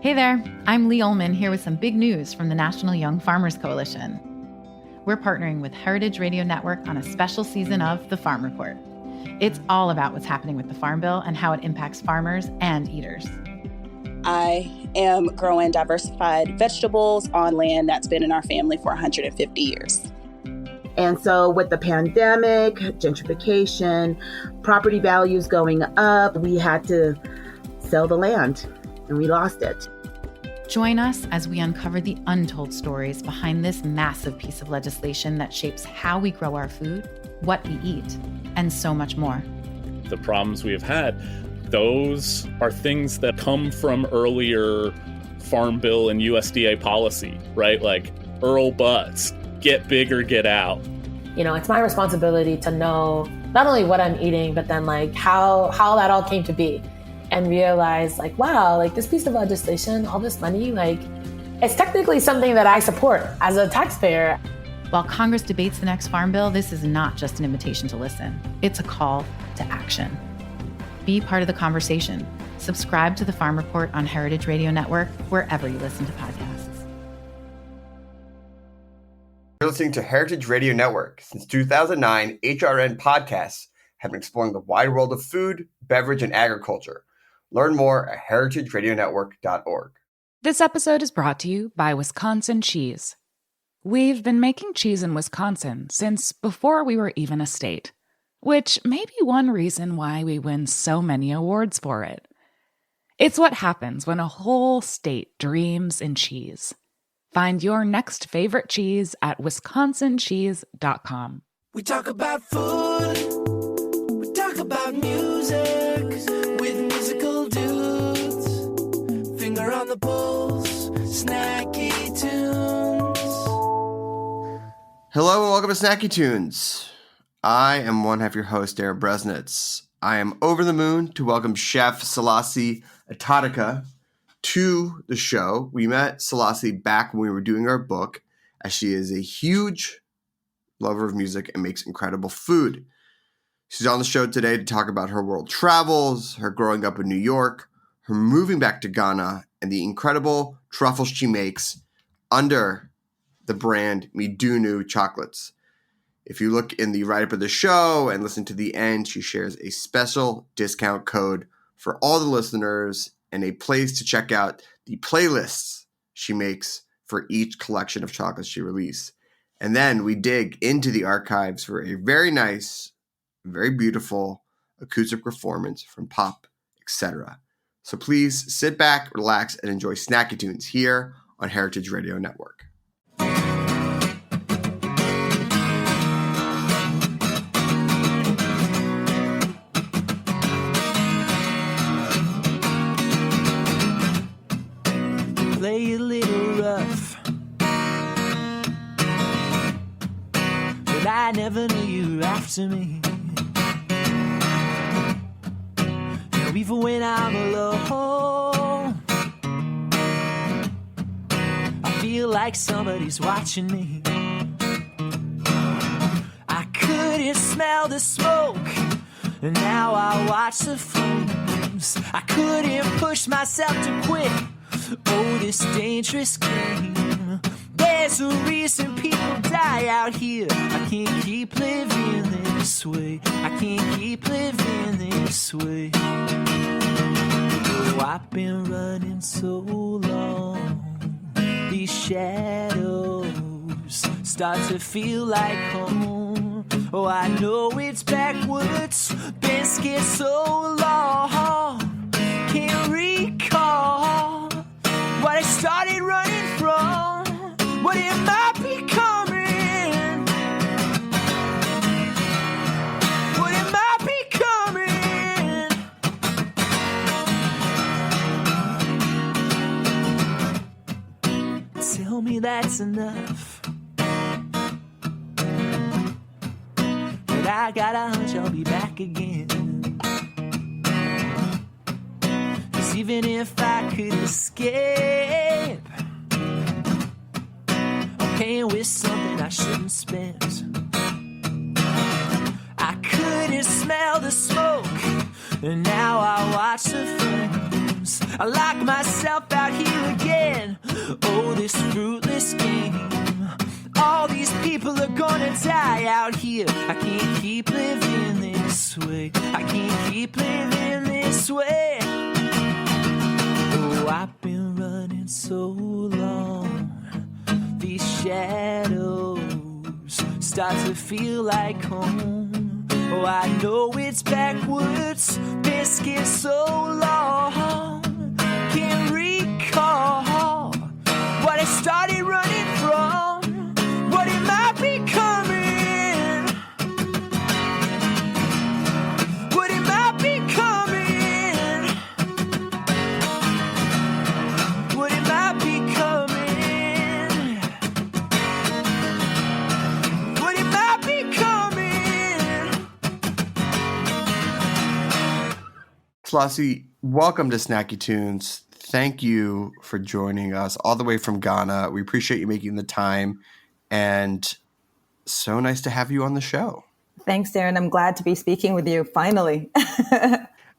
Hey there, I'm Lee Ullman here with some big news from the National Young Farmers Coalition. We're partnering with Heritage Radio Network on a special season of The Farm Report. It's all about what's happening with the Farm Bill and how it impacts farmers and eaters. I am growing diversified vegetables on land that's been in our family for 150 years. And so with the pandemic, gentrification, property values going up, we had to sell the land and we lost it. Join us as we uncover the untold stories behind this massive piece of legislation that shapes how we grow our food, what we eat, and so much more. The problems we have had, those are things that come from earlier Farm Bill and USDA policy, right? Like Earl Butz, get big or get out. You know, it's my responsibility to know not only what I'm eating, but then like how that all came to be. And realize like, wow, like this piece of legislation, all this money, like it's technically something that I support as a taxpayer. While Congress debates the next Farm Bill, this is not just an invitation to listen. It's a call to action. Be part of the conversation. Subscribe to the Farm Report on Heritage Radio Network, wherever you listen to podcasts. You're listening to Heritage Radio Network. Since 2009, HRN podcasts have been exploring the wide world of food, beverage, and agriculture. Learn more at heritageradionetwork.org. This episode is brought to you by Wisconsin Cheese. We've been making cheese in Wisconsin since before we were even a state, which may be one reason why we win so many awards for it. It's what happens when a whole state dreams in cheese. Find your next favorite cheese at wisconsincheese.com. We talk about food, we talk about music, with musical dudes, finger on the pulse, snacky tunes. Hello and welcome to Snacky Tunes. I am one half your host, Darren Bresnitz. I am over the moon to welcome Chef Selassie Atadika to the show. We met Selassie back when we were doing our book, as she is a huge lover of music and makes incredible food. She's on the show today to talk about her world travels, her growing up in New York, her moving back to Ghana, and the incredible truffles she makes under the brand Midunu chocolates. If you look in the write-up of the show and listen to the end, she shares a special discount code for all the listeners and a place to check out the playlists she makes for each collection of chocolates she releases. And then we dig into the archives for a very nice, very beautiful acoustic performance from Pop, etc. So please sit back, relax, and enjoy Snacky Tunes here on Heritage Radio Network. Play a little rough, but I never knew you were after me. And even when I'm alone, I feel like somebody's watching me. I couldn't smell the smoke, and now I watch the flames. I couldn't push myself to quit. Oh, this dangerous game. There's a reason people die out here. I can't keep living this way. I can't keep living this way. Oh, I've been running so long. These shadows start to feel like home. Oh, I know it's backwards. Been scared so long. Can't recall what I started running from, what it might be coming, what it might be coming. Tell me that's enough, but I got a hunch I'll be back again. Even if I could escape, I'm paying with something I shouldn't spend. I couldn't smell the smoke, and now I watch the flames. dreams. I lock myself out here again. Oh, this fruitless game. All these people are gonna die out here. I can't keep living this way. I can't keep living this way. Oh, I've been running so long. These shadows start to feel like home. Oh, I know it's backwards. Been scared so long. Can't recall what I started running from. What am I becoming? What am I becoming? What am I becoming? What am I becoming? Selassie, welcome to Snacky Tunes. Thank you for joining us all the way from Ghana. We appreciate you making the time, and so nice to have you on the show. Thanks, Darren. I'm glad to be speaking with you finally.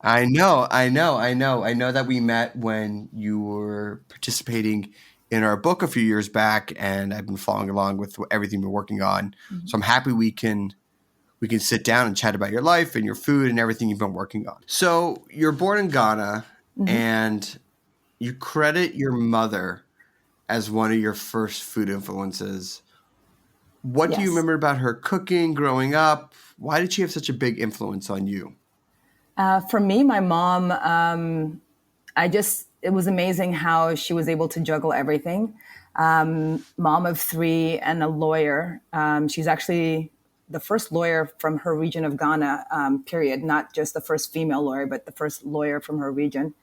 I know that we met when you were participating in our book a few years back, and I've been following along with everything we're working on. Mm-hmm. So I'm happy we can sit down and chat about your life and your food and everything you've been working on. So you're born in Ghana, mm-hmm. and you credit your mother as one of your first food influences. What do you remember about her cooking growing up? Why did she have such a big influence on you? For me, my mom, it was amazing how she was able to juggle everything. Mom of three and a lawyer. She's actually the first lawyer from her region of Ghana, period. Not just the first female lawyer, but the first lawyer from her region.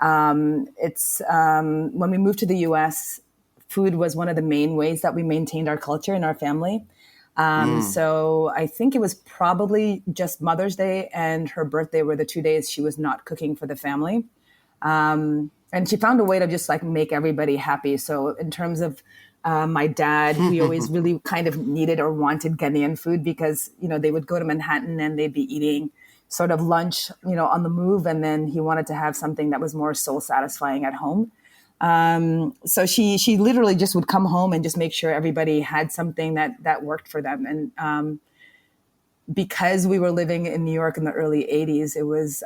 When we moved to the U.S., food was one of the main ways that we maintained our culture in our family. So I think it was probably just Mother's Day and her birthday were the 2 days she was not cooking for the family. And she found a way to just like make everybody happy. So in terms of my dad, he always really kind of needed or wanted Ghanaian food because, they would go to Manhattan and they'd be eating sort of lunch, on the move. And then he wanted to have something that was more soul satisfying at home. So she literally just would come home and just make sure everybody had something that worked for them. And because we were living in New York in the early 80s, it was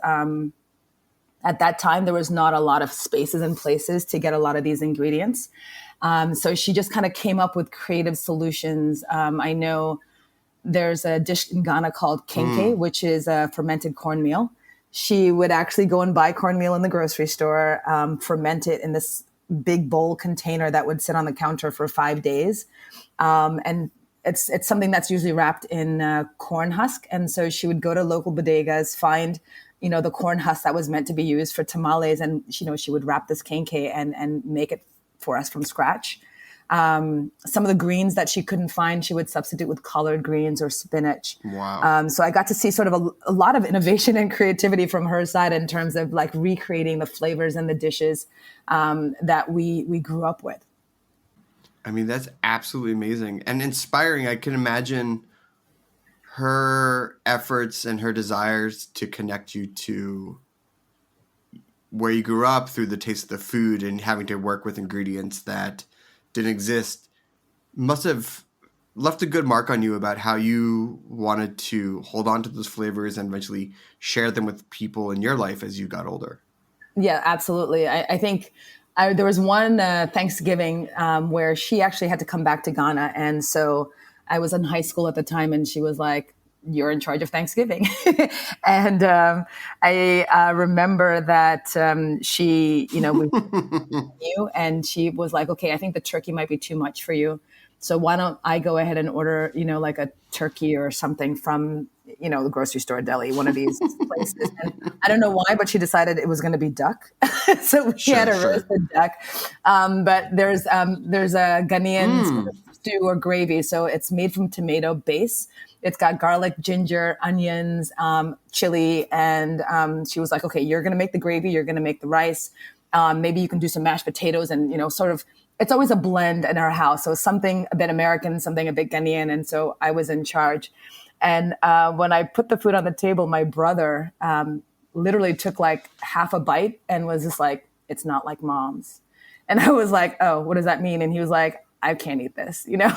at that time, there was not a lot of spaces and places to get a lot of these ingredients. So she just kind of came up with creative solutions. I know there's a dish in Ghana called kenke, which is a fermented cornmeal. She would actually go and buy cornmeal in the grocery store, ferment it in this big bowl container that would sit on the counter for 5 days. And it's something that's usually wrapped in corn husk. And so she would go to local bodegas, find, the corn husk that was meant to be used for tamales. And, she would wrap this kenke and make it for us from scratch. Some of the greens that she couldn't find, she would substitute with collard greens or spinach. Wow. So I got to see sort of a lot of innovation and creativity from her side in terms of like recreating the flavors and the dishes that we grew up with. I mean, that's absolutely amazing and inspiring. I can imagine her efforts and her desires to connect you to where you grew up through the taste of the food and having to work with ingredients that didn't exist must have left a good mark on you about how you wanted to hold on to those flavors and eventually share them with people in your life as you got older. Yeah, absolutely. I think there was one Thanksgiving where she actually had to come back to Ghana. And so I was in high school at the time and she was like, "You're in charge of Thanksgiving." And I remember that she, we knew, and she was like, "Okay, I think the turkey might be too much for you. So why don't I go ahead and order, like a turkey or something from, the grocery store deli, one of these places." And I don't know why, but she decided it was going to be duck. So we had a roasted duck. But there's a Ghanaian sort of stew or gravy. So it's made from tomato base. It's got garlic, ginger, onions, chili. And she was like, "Okay, you're going to make the gravy. You're going to make the rice. Maybe you can do some mashed potatoes." And, sort of, it's always a blend in our house. So something a bit American, something a bit Ghanaian. And so I was in charge. And when I put the food on the table, my brother literally took like half a bite and was just like, it's not like mom's. And I was like, oh, what does that mean? And he was like, I can't eat this, you know?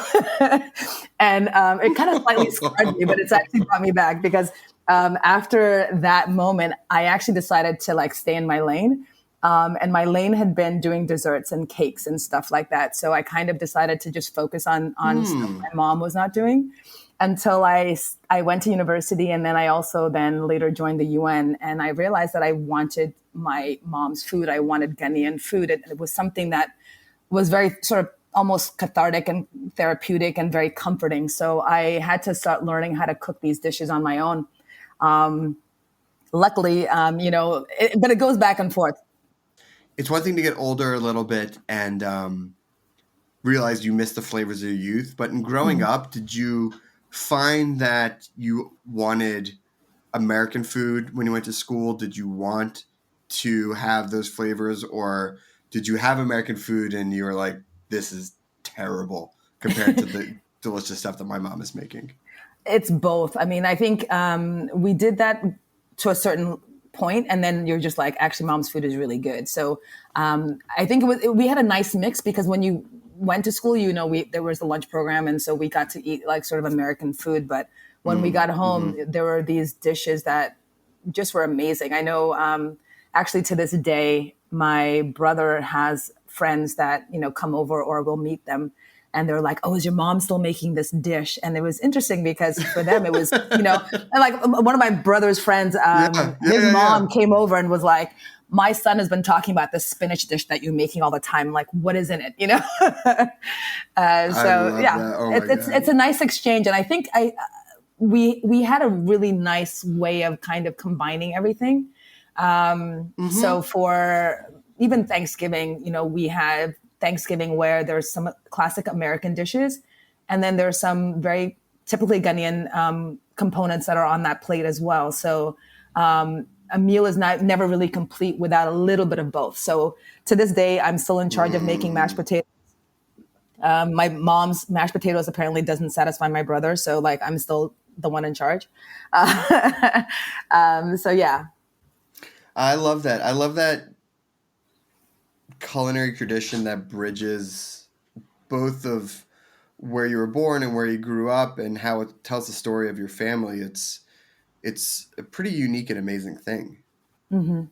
And it kind of slightly scarred me, but it's actually brought me back because after that moment, I actually decided to like stay in my lane. And my lane had been doing desserts and cakes and stuff like that. So I kind of decided to just focus on stuff my mom was not doing until I went to university. And then I also then later joined the UN. And I realized that I wanted my mom's food. I wanted Ghanaian food. It was something that was very sort of almost cathartic and therapeutic and very comforting. So I had to start learning how to cook these dishes on my own. Luckily, but it goes back and forth. It's one thing to get older a little bit and realize you miss the flavors of your youth. But in growing up, did you find that you wanted American food when you went to school? Did you want to have those flavors, or did you have American food and you were like, this is terrible compared to the delicious stuff that my mom is making? It's both. I mean, I think we did that to a certain point, and then you're just like, actually, mom's food is really good. So I think we had a nice mix because when you went to school, there was the lunch program, and so we got to eat like sort of American food. But when we got home, there were these dishes that just were amazing. I know actually to this day, my brother has friends that, come over or we'll meet them. And they're like, oh, is your mom still making this dish? And it was interesting because for them, it was, and like one of my brother's friends, his mom came over and was like, my son has been talking about this spinach dish that you're making all the time. Like, what is in it? It's a nice exchange. And I think we had a really nice way of kind of combining everything. So for even Thanksgiving, we have Thanksgiving where there's some classic American dishes, and then there's some very typically Ghanaian components that are on that plate as well. So a meal is never really complete without a little bit of both. So to this day, I'm still in charge of making mashed potatoes. My mom's mashed potatoes apparently doesn't satisfy my brother, so like I'm still the one in charge. So yeah. I love that. I love that culinary tradition that bridges both of where you were born and where you grew up and how it tells the story of your family. It's a pretty unique and amazing thing. Mm-hmm.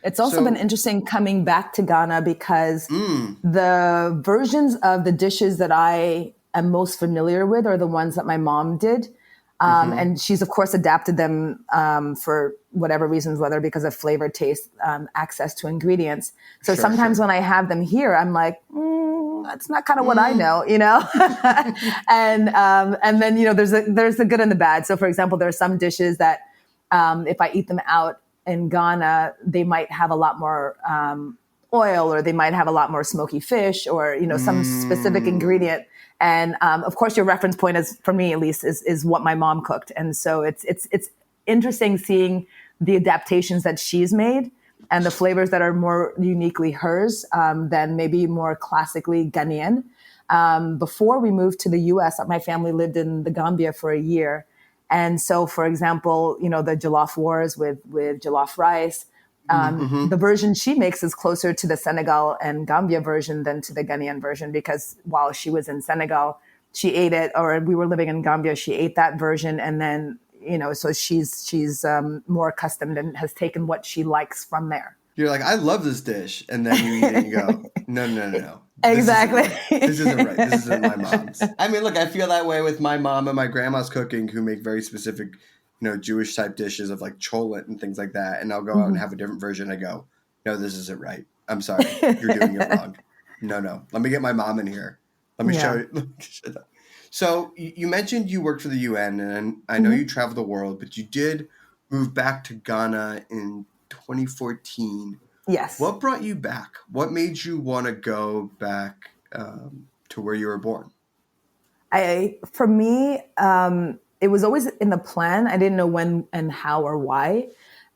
It's also been interesting coming back to Ghana because the versions of the dishes that I am most familiar with are the ones that my mom did. And she's, of course, adapted them for whatever reasons, whether because of flavor, taste, access to ingredients. So sometimes when I have them here, I'm like, that's not kind of what I know, and then, there's the good and the bad. So, for example, there are some dishes that if I eat them out in Ghana, they might have a lot more oil, or they might have a lot more smoky fish, or, some specific ingredient. And of course, your reference point is, for me at least, is what my mom cooked. And so it's interesting seeing the adaptations that she's made and the flavors that are more uniquely hers than maybe more classically Ghanaian. Before we moved to the U.S., my family lived in the Gambia for a year. And so, for example, the jollof wars with jollof rice, the version she makes is closer to the Senegal and Gambia version than to the Ghanaian version, because while she was in Senegal, she ate it, or we were living in Gambia, she ate that version. And then, so she's more accustomed and has taken what she likes from there. You're like, I love this dish. And then you eat it and you go, no. Exactly. This isn't right. This isn't my mom's. I mean, look, I feel that way with my mom and my grandma's cooking, who make very specific, Jewish type dishes of like cholet and things like that. And I'll go out and have a different version. I go, no, this isn't right. I'm sorry. You're doing it wrong. No. Let me get my mom in here. Let me show you. So you mentioned you worked for the UN, and I know you traveled the world, but you did move back to Ghana in 2014. Yes. What brought you back? What made you want to go back to where you were born? For me, it was always in the plan. I didn't know when and how or why.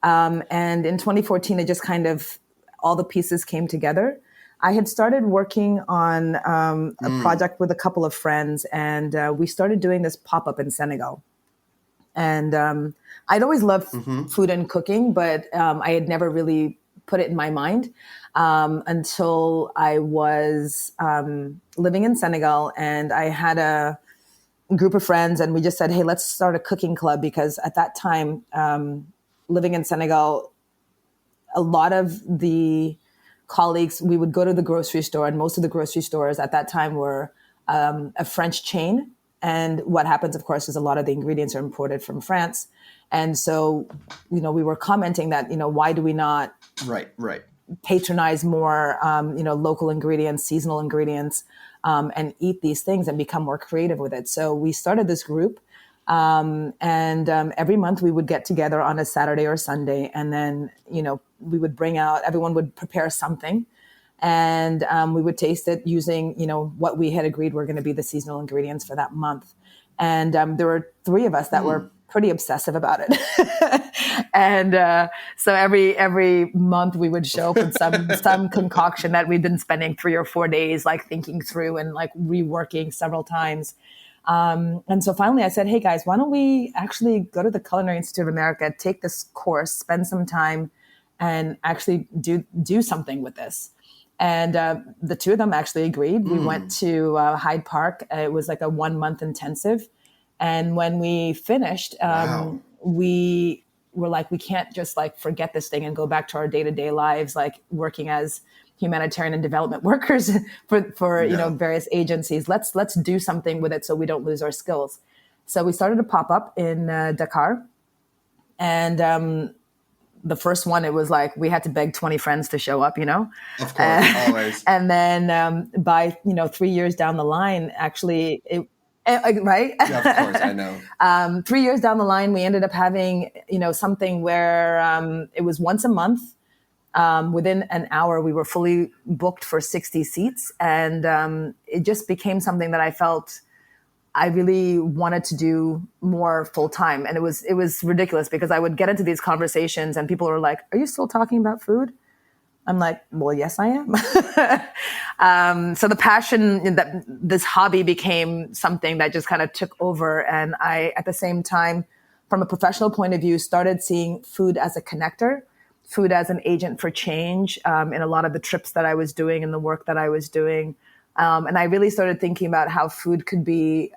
And in 2014, it just kind of, all the pieces came together. I had started working on a project with a couple of friends, and we started doing this pop-up in Senegal. And I'd always loved food and cooking, but I had never really put it in my mind until I was living in Senegal, and I had a group of friends, and we just said, hey, let's start a cooking club, because at that time, living in Senegal, a lot of the colleagues, we would go to the grocery store, and most of the grocery stores at that time were a French chain. And what happens, of course, is a lot of the ingredients are imported from France. And so, we were commenting that, why do we not Right. patronize more, local ingredients, seasonal ingredients, and eat these things and become more creative with it. So we started this group, and every month we would get together on a Saturday or Sunday, and then, we would bring out, everyone would prepare something, and we would taste it using, what we had agreed were going to be the seasonal ingredients for that month. And there were 3 of us that were pretty obsessive about it. And so every month we would show up with some concoction that we'd been spending 3 or 4 days, like thinking through and like reworking several times. And so finally I said, hey guys, why don't we actually go to the Culinary Institute of America, take this course, spend some time and actually do something with this. And the 2 of them actually agreed. We went to Hyde Park. It was like a 1-month intensive. And when we finished, we were like, we can't just like forget this thing and go back to our day-to-day lives, like working as humanitarian and development workers for various agencies. Let's do something with it so we don't lose our skills. So we started a pop-up in Dakar. And the first one, it was like we had to beg 20 friends to show up, Of course, always. And then by 3 years down the line, actually, right? Yeah, of course, I know. 3 years down the line, we ended up having something where it was once a month. Within an hour, we were fully booked for 60 seats, and it just became something that I felt I really wanted to do more full time. And it was ridiculous because I would get into these conversations and people were like, are you still talking about food? I'm like, well, yes, I am. So the passion, that this hobby became something that just kind of took over. And I, at the same time, from a professional point of view, started seeing food as a connector, food as an agent for change in a lot of the trips that I was doing and the work that I was doing. And I really started thinking about how food could be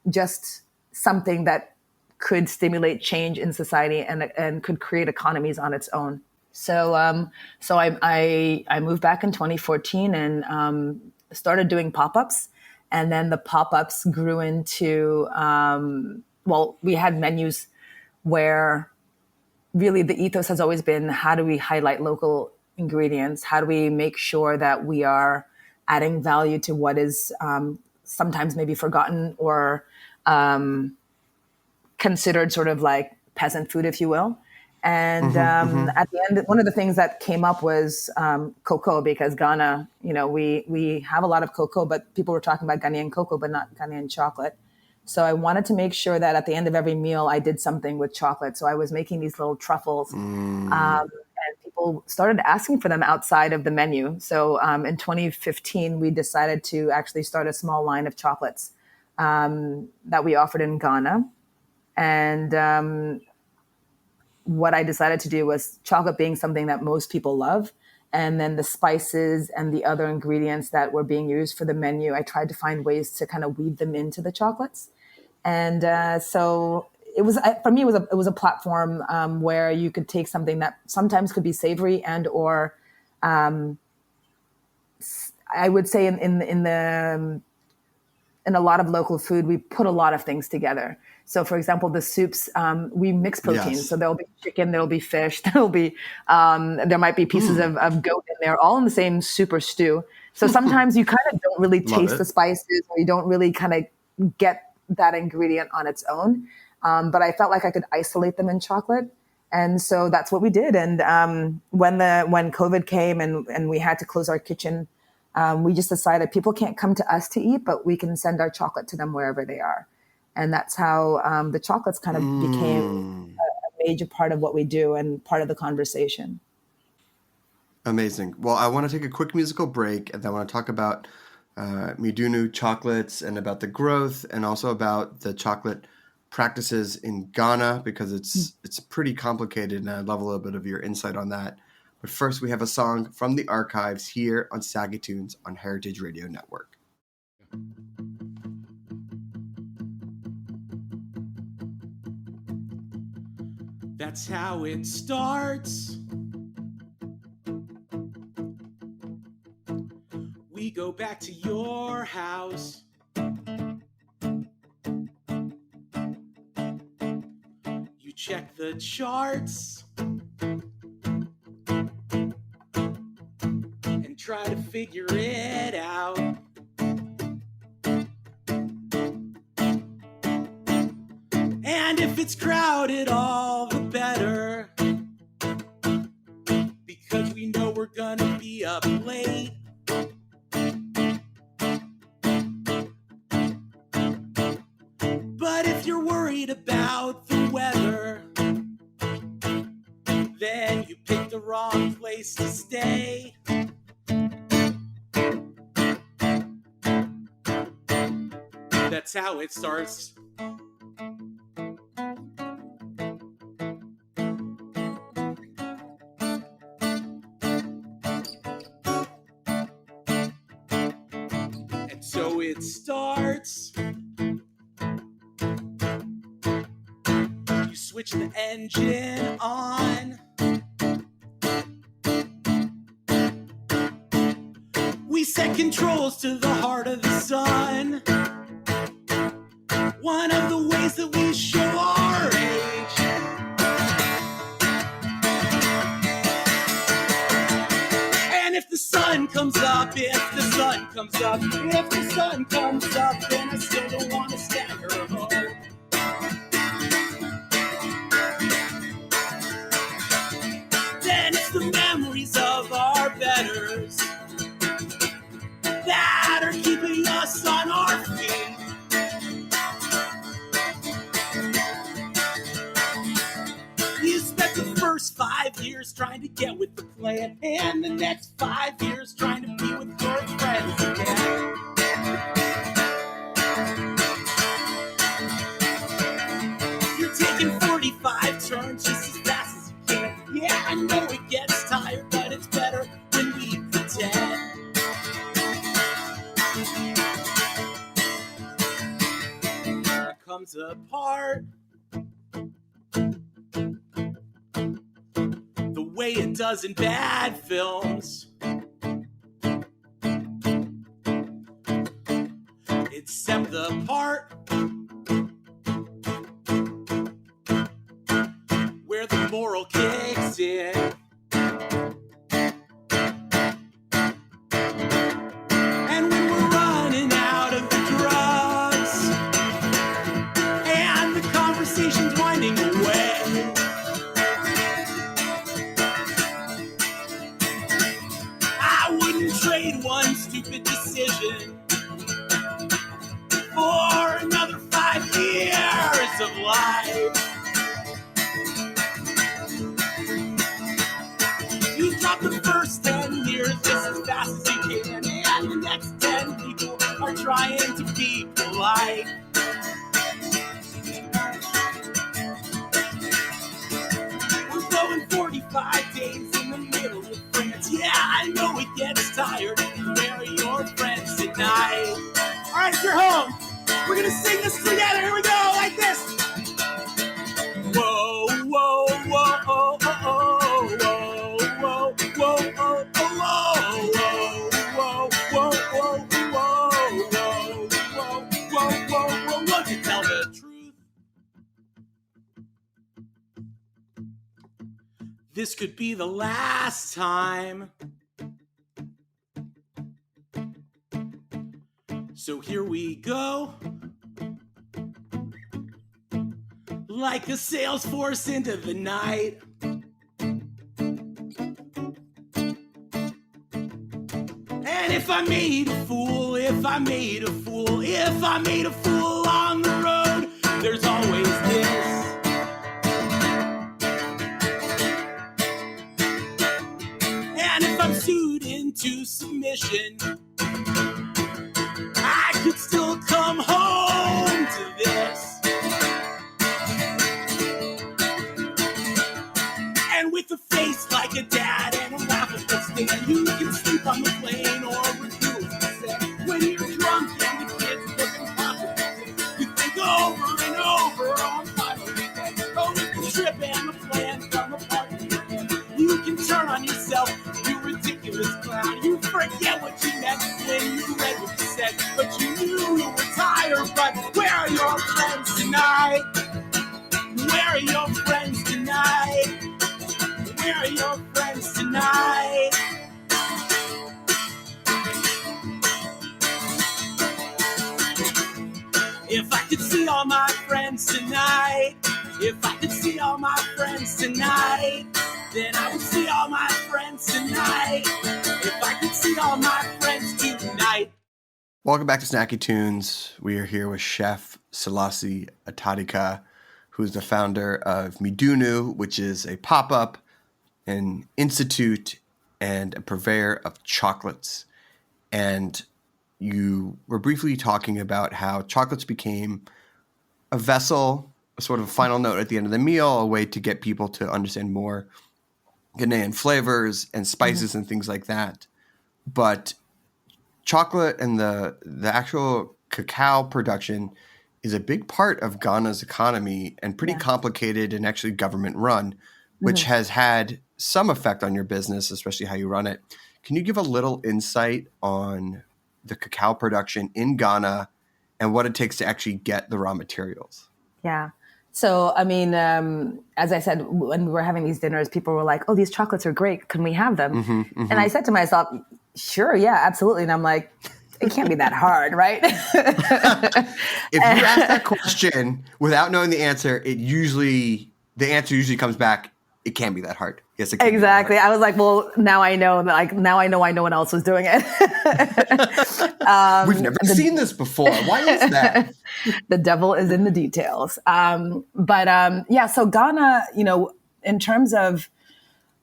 just something that could stimulate change in society and could create economies on its own. So I moved back in 2014 and started doing pop-ups. And then the pop-ups grew into, we had menus where really the ethos has always been, how do we highlight local ingredients? How do we make sure that we are adding value to what is sometimes maybe forgotten or considered sort of like peasant food, if you will. And at the end, one of the things that came up was cocoa, because Ghana, we have a lot of cocoa, but people were talking about Ghanaian cocoa, but not Ghanaian chocolate. So I wanted to make sure that at the end of every meal, I did something with chocolate. So I was making these little truffles. And people started asking for them outside of the menu. So in 2015, we decided to actually start a small line of chocolates that we offered in Ghana. And what I decided to do was, chocolate being something that most people love, and then the spices and the other ingredients that were being used for the menu, I tried to find ways to kind of weave them into the chocolates. And so it was, for me, it was a platform where you could take something that sometimes could be savory and or I would say in a lot of local food, we put a lot of things together. So, for example, the soups, we mix proteins. Yes. So there'll be chicken, there'll be fish, there might be pieces of goat in there, all in the same soup or stew. So sometimes you kind of don't really taste the spices, or you don't really kind of get that ingredient on its own. But I felt like I could isolate them in chocolate. And so that's what we did. And when COVID came and we had to close our kitchen, we just decided people can't come to us to eat, but we can send our chocolate to them wherever they are. And that's how the chocolates kind of became a major part of what we do and part of the conversation. Amazing. Well, I want to take a quick musical break, and then I want to talk about Midunu chocolates and about the growth, and also about the chocolate practices in Ghana because it's pretty complicated, and I'd love a little bit of your insight on that. But first, we have a song from the archives here on Saggy Tunes on Heritage Radio Network. That's how it starts. We go back to your house. You check the charts and try to figure it out. And if it's crowded, all the better, because we know we're gonna be up late. But if you're worried about the weather, then you picked the wrong place to stay. That's how it starts. And so it starts. You switch the engine on. We set controls to the heart of the sun. One of the ways that we show our age. And if the sun comes up, then I still don't want to stagger home. Then it's the memories of our betters that are keeping us on our feet. You spent the first 5 years trying to get with the plan, and the next 5 years trying to be with your friends again. You're taking 45 turns just as fast as you can. Yeah, I know it gets tired, but it's better when we pretend. There comes a part, the way it does in bad films. Except the part where the moral kicks in. And when we're running out of the drugs and the conversation's winding away, I wouldn't trade one stupid decision for another 5 years of life. You drop the first 10 years just as fast as you can, and the next 10 people are trying to be polite. We're going 45 days in the middle of France. Yeah, I know it gets tired. Where are your friends tonight? All right, if you're home, we're gonna sing this together. Here we go, like this. Whoa, whoa, whoa, oh, oh, oh, whoa, whoa, whoa, oh, oh, whoa, whoa, whoa, whoa, whoa, to tell the truth. This could be the last time. So here we go, like a sales force into the night. And if I made a fool, on the road, there's always this. And if I'm sued into submission, I could still come home to this. like a dad and a laughable stand. You can sleep on the plane or refuse to sit. When you're drunk and the kids looking positive, you think over and over on final weekend. Oh, with the trip and the plans from the party weekend. You can turn on yourself, you ridiculous clown. You forget what you meant when you read what you said. But you knew you were tired, but where are your friends tonight? Where are your friends tonight? Where are your friends tonight? If I could see all my friends tonight, if I could see all my friends tonight, then I would see all my friends tonight. If I could see all my friends tonight. Welcome back to Snacky Tunes. We are here with Chef Selassie Atadika, who's the founder of Midunu, which is a pop-up, an institute, and a purveyor of chocolates. And you were briefly talking about how chocolates became a vessel, a sort of final note at the end of the meal, a way to get people to understand more Ghanaian flavors and spices and things like that. But chocolate and the actual cacao production is a big part of Ghana's economy and pretty complicated and actually government run, which has had some effect on your business, especially how you run it. Can you give a little insight on the cacao production in Ghana and what it takes to actually get the raw materials? Yeah. So, I mean, as I said, when we were having these dinners, people were like, oh, these chocolates are great. Can we have them? And I said to myself, sure, yeah, absolutely. And I'm like, it can't be that hard, right? If you ask that question without knowing the answer, the answer usually comes back, it can't be that hard. Yes, it can. Exactly. I was like, well, now I know. Like, now I know no one else was doing it. We've never seen this before. Why is that? The devil is in the details. So Ghana, in terms of,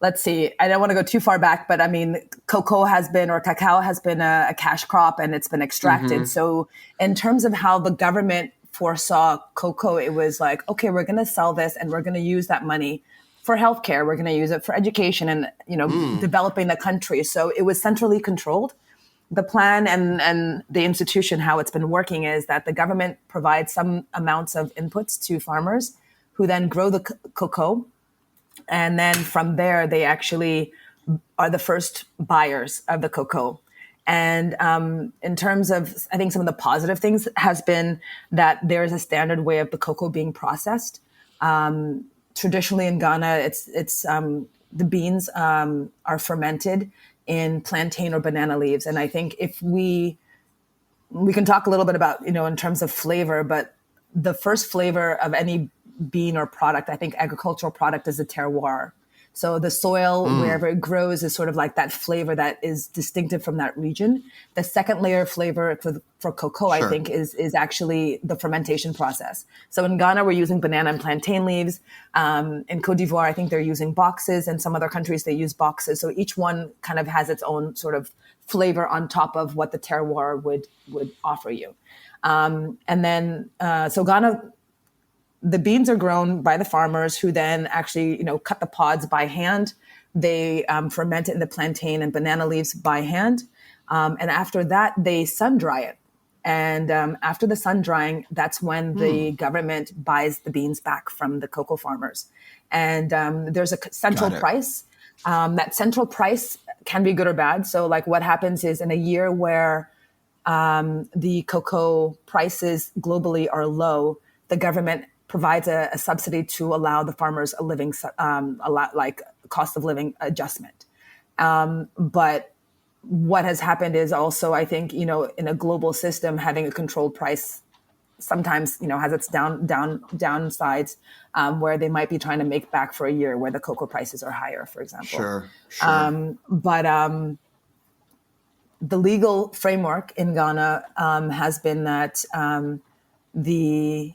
let's see, I don't want to go too far back, but I mean, cacao has been a cash crop and it's been extracted. So in terms of how the government foresaw cocoa, it was like, okay, we're going to sell this and we're going to use that money for healthcare. We're going to use it for education and, developing the country. So it was centrally controlled. The plan and the institution, how it's been working is that the government provides some amounts of inputs to farmers who then grow the cocoa. And then from there, they actually are the first buyers of the cocoa. And in terms of, I think some of the positive things has been that there is a standard way of the cocoa being processed. Traditionally in Ghana, it's the beans are fermented in plantain or banana leaves. And I think if we can talk a little bit about, in terms of flavor, but the first flavor of any bean or product, I think agricultural product, is the terroir. So the soil, wherever it grows, is sort of like that flavor that is distinctive from that region. The second layer of flavor for cocoa, I think, is actually the fermentation process. So in Ghana, we're using banana and plantain leaves. In Cote d'Ivoire, I think they're using boxes. In some other countries, they use boxes. So each one kind of has its own sort of flavor on top of what the terroir would offer you. So Ghana, the beans are grown by the farmers who then actually, cut the pods by hand. They ferment it in the plantain and banana leaves by hand. And after that, they sun dry it. And after the sun drying, that's when the government buys the beans back from the cocoa farmers. And there's a central price. That central price can be good or bad. So like what happens is in a year where the cocoa prices globally are low, the government provides a subsidy to allow the farmers a living, cost of living adjustment. But what has happened is also, I think, in a global system, having a controlled price sometimes, has its downsides, where they might be trying to make back for a year where the cocoa prices are higher, for example. Sure. The legal framework in Ghana has been that the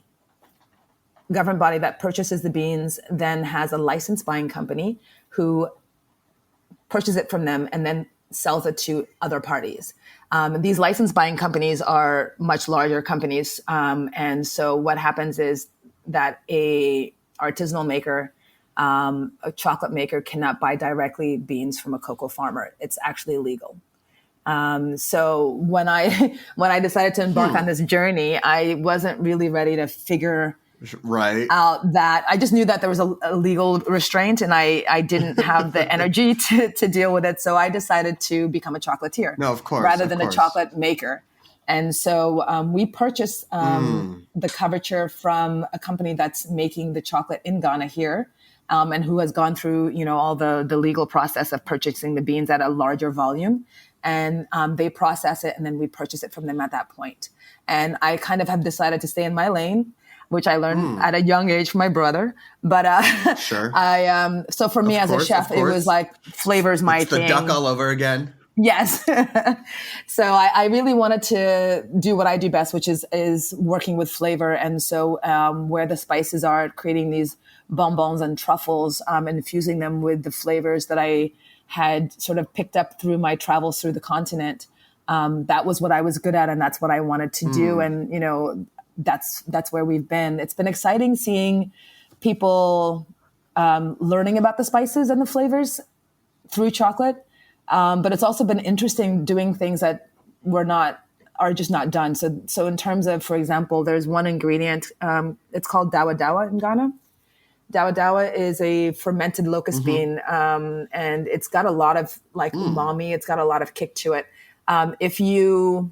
government body that purchases the beans then has a licensed buying company who purchases it from them and then sells it to other parties. These licensed buying companies are much larger companies. And so what happens is that a artisanal maker a chocolate maker cannot buy directly beans from a cocoa farmer. It's actually illegal. So when I decided to embark on this journey, I wasn't really ready to figure out that. I just knew that there was a legal restraint, and I didn't have the energy to deal with it. So I decided to become a chocolatier, rather than a chocolate maker. And so we purchased the coverture from a company that's making the chocolate in Ghana here, and who has gone through, all the legal process of purchasing the beans at a larger volume. And they process it, and then we purchase it from them at that point. And I kind of have decided to stay in my lane, which I learned at a young age from my brother. But sure. So for me as a chef, it was like flavor's my thing. The duck all over again. Yes. So I really wanted to do what I do best, which is working with flavor. And so where the spices are, creating these bonbons and truffles, and infusing them with the flavors that I had sort of picked up through my travels through the continent. That was what I was good at, and that's what I wanted to do. And, that's where we've been. It's been exciting seeing people learning about the spices and the flavors through chocolate. But it's also been interesting doing things that are just not done. So in terms of, for example, there's one ingredient, it's called dawa dawa in Ghana. Dawa dawa is a fermented locust bean, and it's got a lot of umami. It's got a lot of kick to it. If you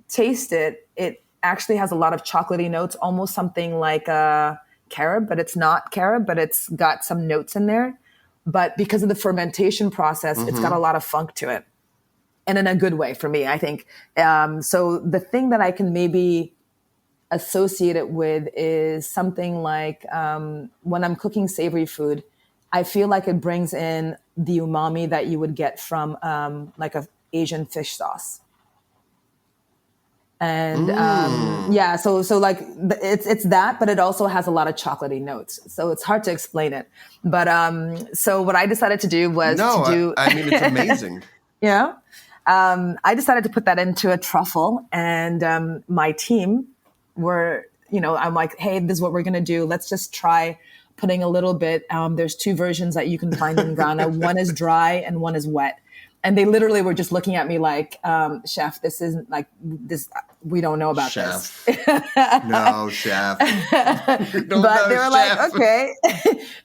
taste it, it actually has a lot of chocolatey notes, almost something like a carob, but it's not carob, but it's got some notes in there. But because of the fermentation process, it's got a lot of funk to it, and in a good way for me, I think. So the thing that I can maybe associate it with is something like when I'm cooking savory food, I feel like it brings in the umami that you would get from like a Asian fish sauce. And so like it's that, but it also has a lot of chocolatey notes. So it's hard to explain it. But so what I decided to do was I mean, it's amazing. Yeah. I decided to put that into a truffle, and my team were, I'm like, hey, this is what we're going to do. Let's just try putting a little bit. There's two versions that you can find in Ghana. One is dry and one is wet. And they literally were just looking at me like, chef, this isn't like this. We don't know about chef. This. No, chef. But they were like, okay,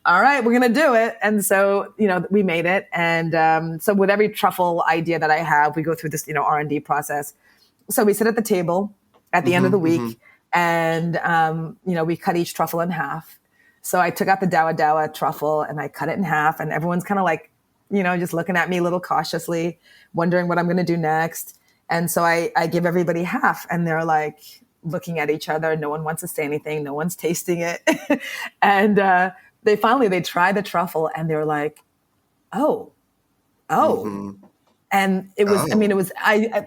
all right, we're going to do it. And so, we made it. And so with every truffle idea that I have, we go through this, R&D process. So we sit at the table at the end of the week, and, we cut each truffle in half. So I took out the dawa dawa truffle and I cut it in half, and everyone's kind of like, just looking at me a little cautiously, wondering what I'm going to do next. And so I give everybody half, and they're like looking at each other. No one wants to say anything. No one's tasting it. And they try the truffle, and they're like, oh. And it was,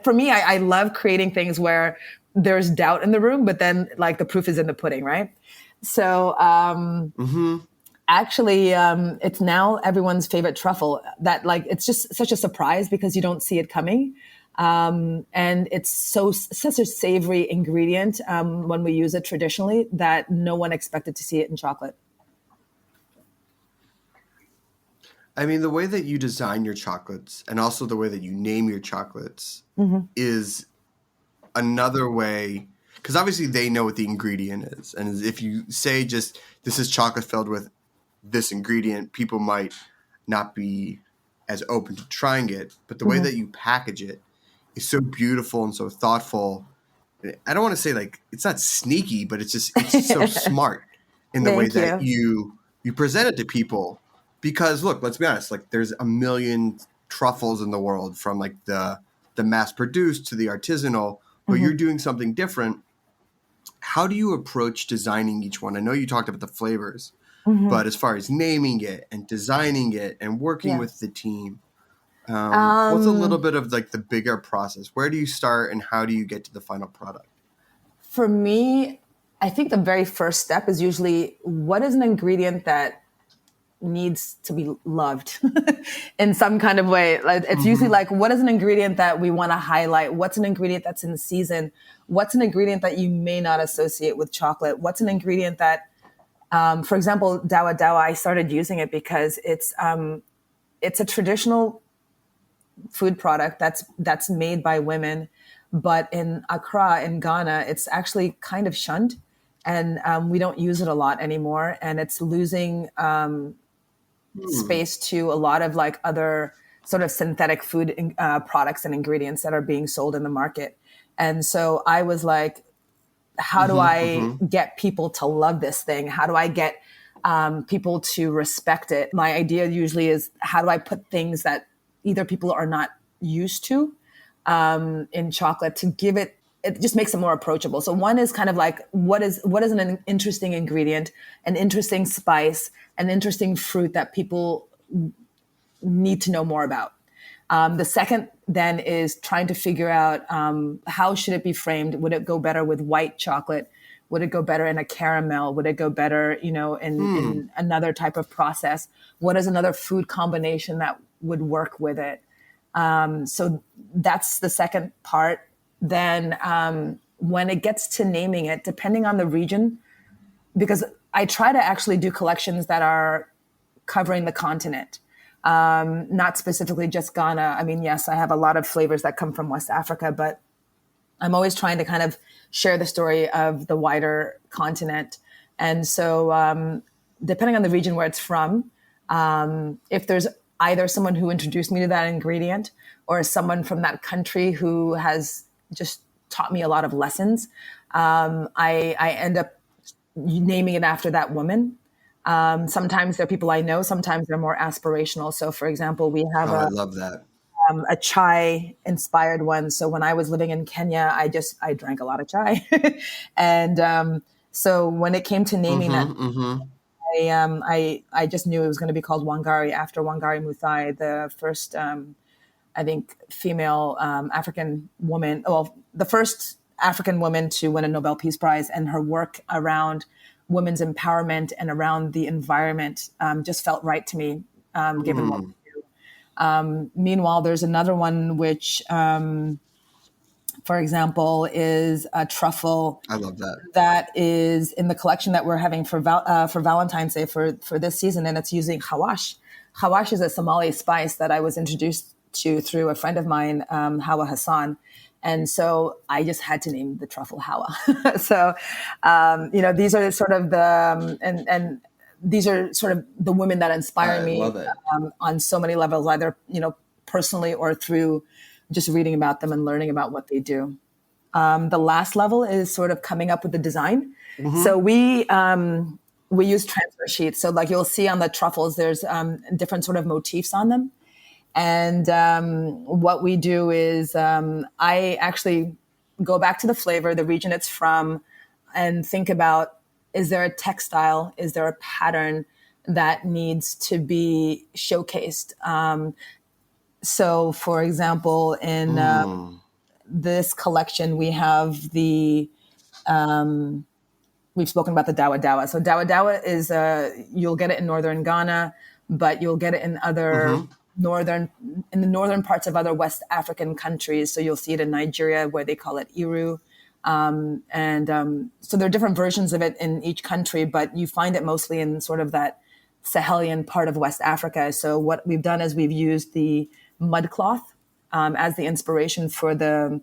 for me, I love creating things where there's doubt in the room, but then like the proof is in the pudding, right? So, actually, it's now everyone's favorite truffle. That it's just such a surprise because you don't see it coming. And it's such a savory ingredient when we use it traditionally that no one expected to see it in chocolate. I mean, the way that you design your chocolates and also the way that you name your chocolates is another way, because obviously they know what the ingredient is. And if you say just, this is chocolate filled with this ingredient, people might not be as open to trying it. But the way that you package it is so beautiful and so thoughtful. I don't want to say it's not sneaky, but it's so smart in the way that you present it to people. Because look, let's be honest, there's a million truffles in the world, from the mass produced to the artisanal, but you're doing something different. How do you approach designing each one? I know you talked about the flavors, but as far as naming it and designing it and working with the team, what's a little bit of the bigger process? Where do you start and how do you get to the final product? For me, I think the very first step is usually, what is an ingredient that needs to be loved in some kind of way? It's usually what is an ingredient that we want to highlight? What's an ingredient that's in season? What's an ingredient that you may not associate with chocolate? What's an ingredient that For example, dawa dawa, I started using it because it's a traditional food product that's made by women, but in Accra in Ghana, it's actually kind of shunned, and we don't use it a lot anymore, and it's losing space to a lot of like other sort of synthetic food products and ingredients that are being sold in the market. And so I was like, how do I get people to love this thing? How do I get people to respect it? My idea usually is, how do I put things that either people are not used to in chocolate to give it just makes it more approachable. So one is kind of like, what is an interesting ingredient, an interesting spice, an interesting fruit that people need to know more about. The second then is trying to figure out how should it be framed? Would it go better with white chocolate? Would it go better in a caramel? Would it go better, in another type of process? What is another food combination that would work with it? So that's the second part. Then when it gets to naming it, depending on the region, because I try to actually do collections that are covering the continent, not specifically just Ghana. I mean, yes, I have a lot of flavors that come from West Africa, but I'm always trying to kind of share the story of the wider continent. And so depending on the region where it's from, if there's either someone who introduced me to that ingredient or someone from that country who has just taught me a lot of lessons, I end up naming it after that woman. Sometimes they're people I know, sometimes they're more aspirational. So for example, we have I love that. A chai inspired one. So when I was living in Kenya, I drank a lot of chai. And so when it came to naming I just knew it was going to be called Wangari after Wangari Maathai, the first, I think, female African woman, the first African woman to win a Nobel Peace Prize, and her work around women's empowerment and around the environment just felt right to me, given what we do. Meanwhile, there's another one which, for example, is a truffle. I love that. That is in the collection that we're having for Valentine's Day for this season, and it's using hawash. Hawash is a Somali spice that I was introduced to through a friend of mine, Hawa Hassan. And so I just had to name the truffle Hawa. So, these are sort of and these are sort of the women that inspire me on so many levels, either, personally or through just reading about them and learning about what they do. The last level is sort of coming up with the design. So we use transfer sheets. So like you'll see on the truffles, there's different sort of motifs on them. And what we do is I actually go back to the flavor, the region it's from, and think about, is there a textile? Is there a pattern that needs to be showcased? So, for example, in this collection, we have we've spoken about the dawa dawa. So dawa dawa is, you'll get it in northern Ghana, but you'll get it in other the northern parts of other West African countries. So you'll see it in Nigeria where they call it iru. So there are different versions of it in each country, but you find it mostly in sort of that Sahelian part of West Africa. So what we've done is we've used the mud cloth as the inspiration for the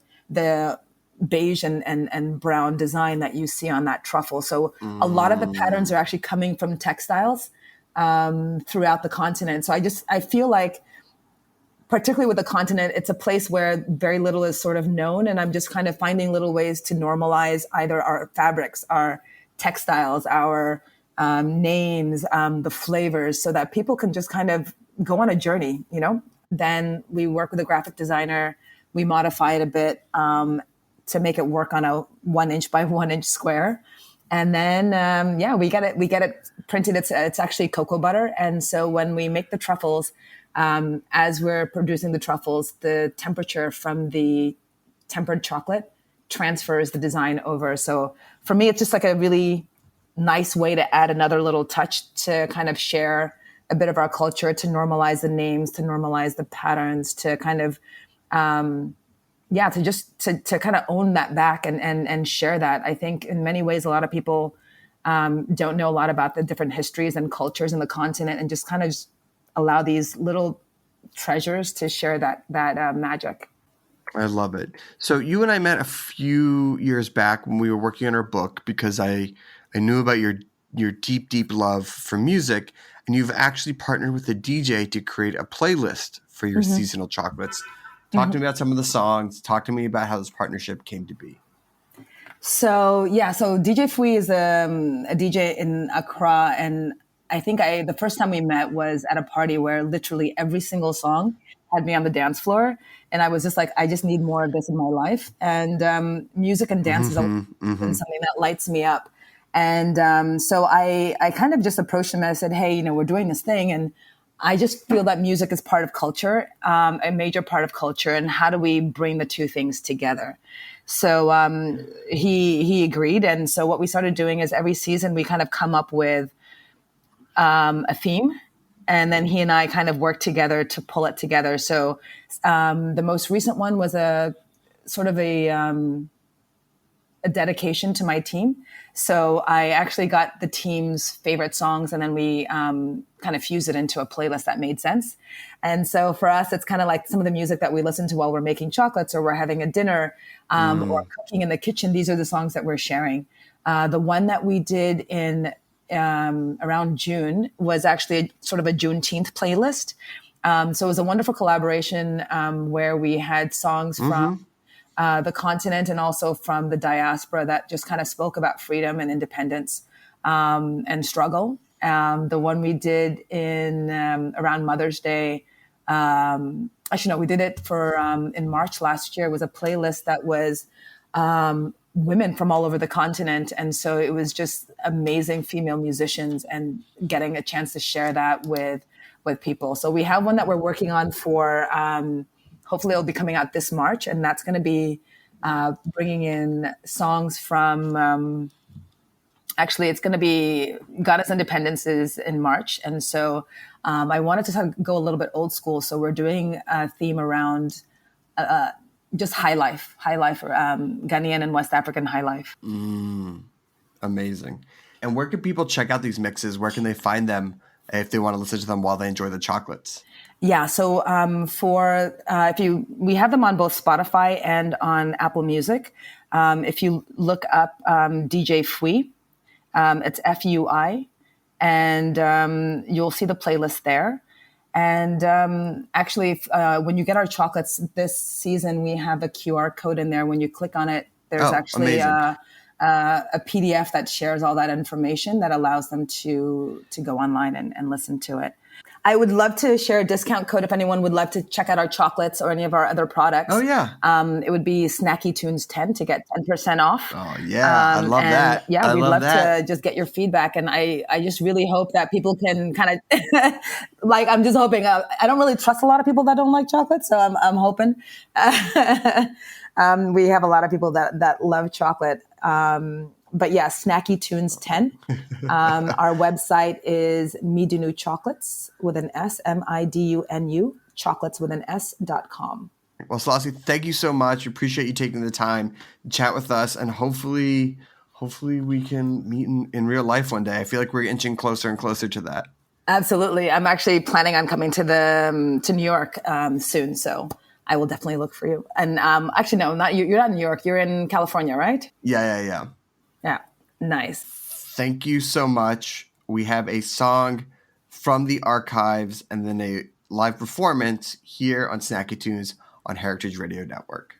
beige and brown design that you see on that truffle. So a lot of the patterns are actually coming from textiles throughout the continent. So I feel like, particularly with the continent, it's a place where very little is sort of known. And I'm just kind of finding little ways to normalize either our fabrics, our textiles, our names, the flavors, so that people can just kind of go on a journey, Then we work with a graphic designer. We modify it a bit to make it work on a 1 inch by 1 inch square. And then, we get it printed. It's actually cocoa butter. And so when we make the truffles, as we're producing the truffles, the temperature from the tempered chocolate transfers the design over. So for me, it's just like a really nice way to add another little touch to kind of share a bit of our culture, to normalize the names, to normalize the patterns, to kind of, to kind of own that back and share that. I think in many ways, a lot of people don't know a lot about the different histories and cultures in the continent, and just kind of allow these little treasures to share that magic. I love it. So you and I met a few years back when we were working on our book, because I knew about your deep, deep love for music, and you've actually partnered with a DJ to create a playlist for your seasonal chocolates. Talk to me about some of the songs. Talk to me about how this partnership came to be. So DJ Fui is a DJ in Accra, and I think the first time we met was at a party where literally every single song had me on the dance floor. And I was just like, I just need more of this in my life. And music and dance is always been something that lights me up. And so I kind of just approached him and I said, hey, we're doing this thing. And I just feel that music is part of culture, a major part of culture. And how do we bring the two things together? So he agreed. And so what we started doing is every season we kind of come up with a theme. And then he and I kind of worked together to pull it together. So the most recent one was a sort of a dedication to my team. So I actually got the team's favorite songs, and then we kind of fused it into a playlist that made sense. And so for us, it's kind of like some of the music that we listen to while we're making chocolates or we're having a dinner or cooking in the kitchen. These are the songs that we're sharing. The one that we did in around June was actually sort of a Juneteenth playlist. So it was a wonderful collaboration where we had songs from the continent and also from the diaspora that just kind of spoke about freedom and independence and struggle. The one we did in around Mother's Day, actually no, we did it for in March last year, was a playlist that was women from all over the continent. And so it was just amazing female musicians and getting a chance to share that with people. So we have one that we're working on for, hopefully it'll be coming out this March. And that's going to be bringing in songs from, actually it's going to be Ghana's independence is in March. And so I wanted to sort of go a little bit old school. So we're doing a theme around just high life, Ghanaian and West African high life. Amazing. And where can people check out these mixes? Where can they find them if they want to listen to them while they enjoy the chocolates? Yeah, so we have them on both Spotify and on Apple Music. If you look up DJ Fui, it's Fui, and you'll see the playlist there. And actually, when you get our chocolates this season, we have a QR code in there. When you click on it, there's actually a PDF that shares all that information that allows them to go online and listen to it. I would love to share a discount code if anyone would love to check out our chocolates or any of our other products. Oh, yeah. It would be Snacky Tunes 10 to get 10% off. Oh, yeah. I love that. Yeah, we'd love to just get your feedback. And I just really hope that people can kind of, I'm just hoping. I don't really trust a lot of people that don't like chocolate. So I'm hoping. We have a lot of people that love chocolate. But yeah, Snacky Tunes 10. Our website is Midunu Chocolates with an S, MIDUNU, chocolates with an S.com. Well, Selassie, thank you so much. We appreciate you taking the time to chat with us, and hopefully we can meet in real life one day. I feel like we're inching closer and closer to that. Absolutely. I'm actually planning on coming to New York soon, so I will definitely look for you. And actually, no, not you. You're not in New York. You're in California, right? Yeah. Yeah, nice. Thank you so much. We have a song from the archives and then a live performance here on Snacky Tunes on Heritage Radio Network.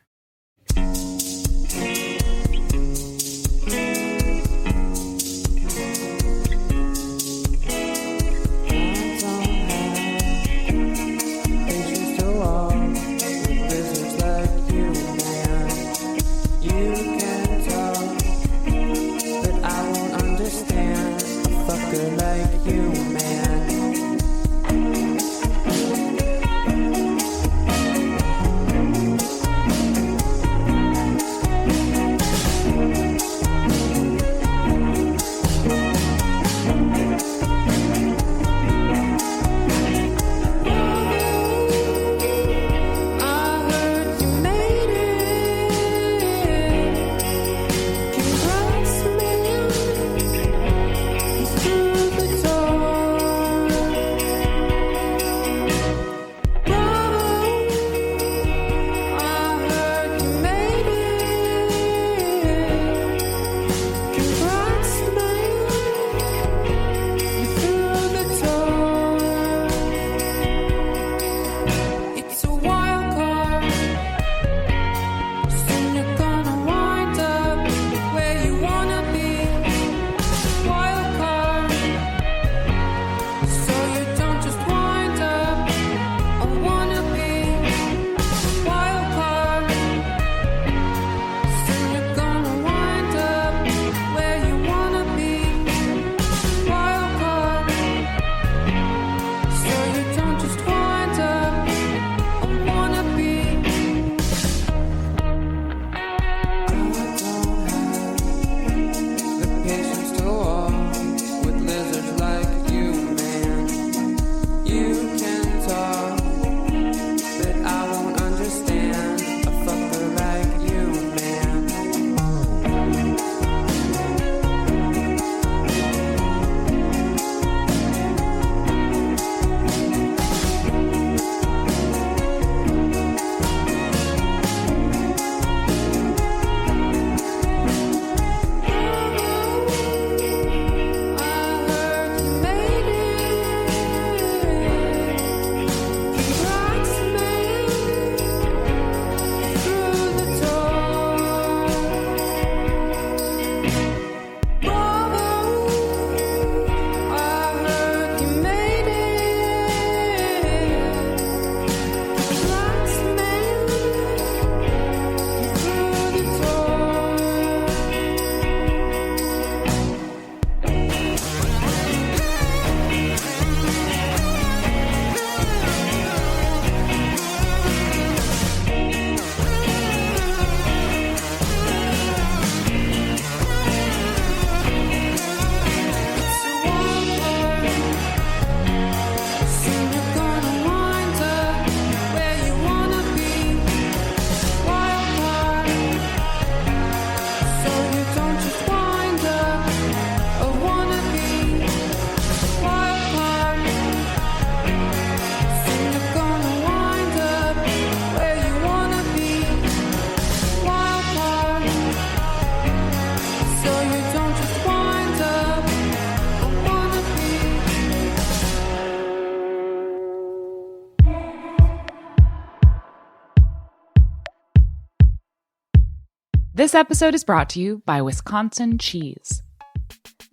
This episode is brought to you by Wisconsin Cheese.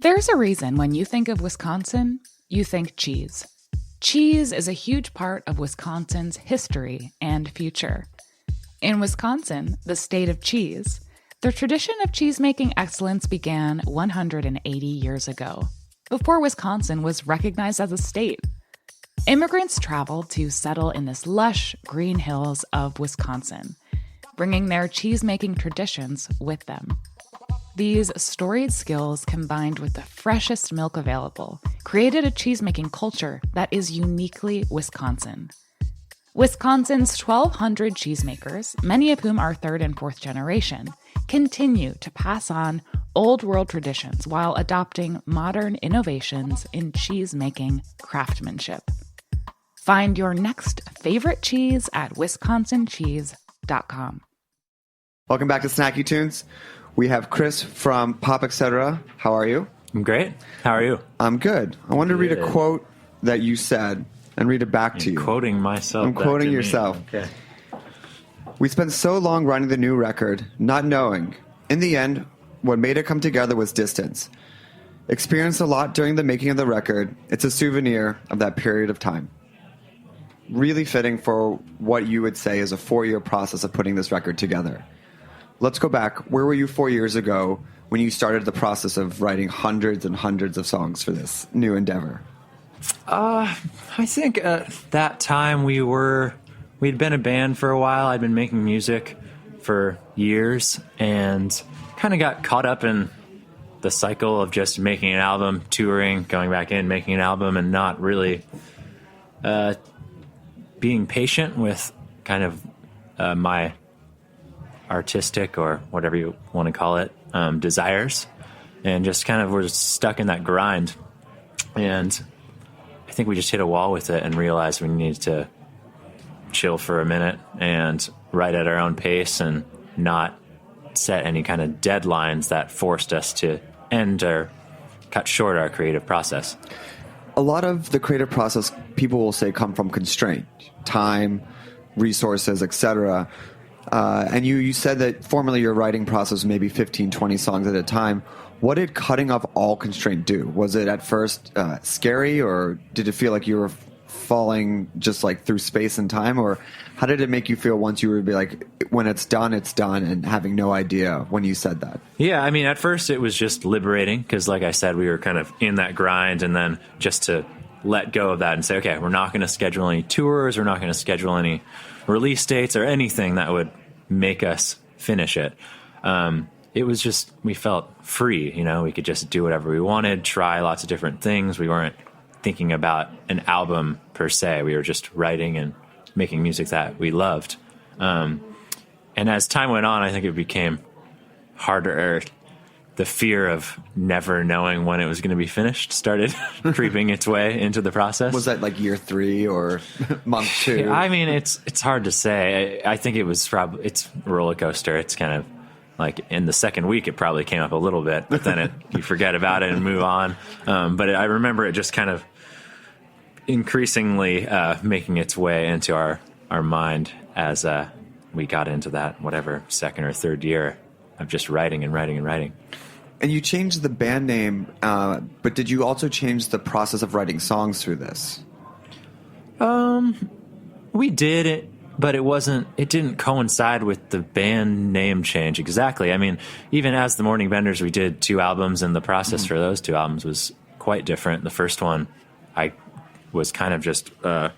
There's a reason when you think of Wisconsin, you think cheese. Cheese is a huge part of Wisconsin's history and future. In Wisconsin, the state of cheese, the tradition of cheese-making excellence began 180 years ago, before Wisconsin was recognized as a state. Immigrants traveled to settle in this lush green hills of Wisconsin, bringing their cheese-making traditions with them. These storied skills, combined with the freshest milk available, created a cheese-making culture that is uniquely Wisconsin. Wisconsin's 1,200 cheesemakers, many of whom are third and fourth generation, continue to pass on old world traditions while adopting modern innovations in cheese-making craftsmanship. Find your next favorite cheese at wisconsincheese.com. Welcome back to Snacky Tunes. We have Chris from Pop Etc. How are you? I'm great. How are you? I'm good. I wanted to read a quote that you said and read it back to you. Quoting myself. I'm quoting yourself. Okay. We spent so long writing the new record, not knowing. In the end, what made it come together was distance. Experienced a lot during the making of the record. It's a souvenir of that period of time. Really fitting for what you would say is a 4-year process of putting this record together. Let's go back. Where were you 4 years ago when you started the process of writing hundreds and hundreds of songs for this new endeavor? I think at that time we'd been a band for a while. I'd been making music for years and kind of got caught up in the cycle of just making an album, touring, going back in, making an album, and not really being patient with kind of my artistic, or whatever you want to call it, desires, and just kind of were stuck in that grind. And I think we just hit a wall with it and realized we needed to chill for a minute and write at our own pace and not set any kind of deadlines that forced us to end or cut short our creative process. A lot of the creative process, people will say, come from constraint, time, resources, etc. And you said that formerly your writing process was maybe 15, 20 songs at a time. What did cutting off all constraint do? Was it at first scary, or did it feel like you were falling just like through space and time? Or how did it make you feel once you would be like, when it's done, and having no idea when you said that? Yeah, I mean, at first it was just liberating because, like I said, we were kind of in that grind, and then just to let go of that and say, okay, we're not going to schedule any tours, we're not going to schedule any release dates or anything that would make us finish it. It was just, we felt free, we could just do whatever we wanted, try lots of different things. We weren't thinking about an album per se. We were just writing and making music that we loved. And as time went on, I think it became harder. The fear of never knowing when it was going to be finished started creeping its way into the process. Was that like year 3 or month 2? Yeah, I mean, it's hard to say. I think it was it's a roller coaster. It's kind of like in the second week, it probably came up a little bit, but then you forget about it and move on. But I remember it just kind of increasingly making its way into our mind as we got into that, whatever, second or third year of just writing and writing and writing. And you changed the band name, but did you also change the process of writing songs through this? We did it, but it didn't coincide with the band name change exactly. I mean, even as the Morning Benders, we did 2 albums, and the process for those 2 albums was quite different. The first one, I was kind of just a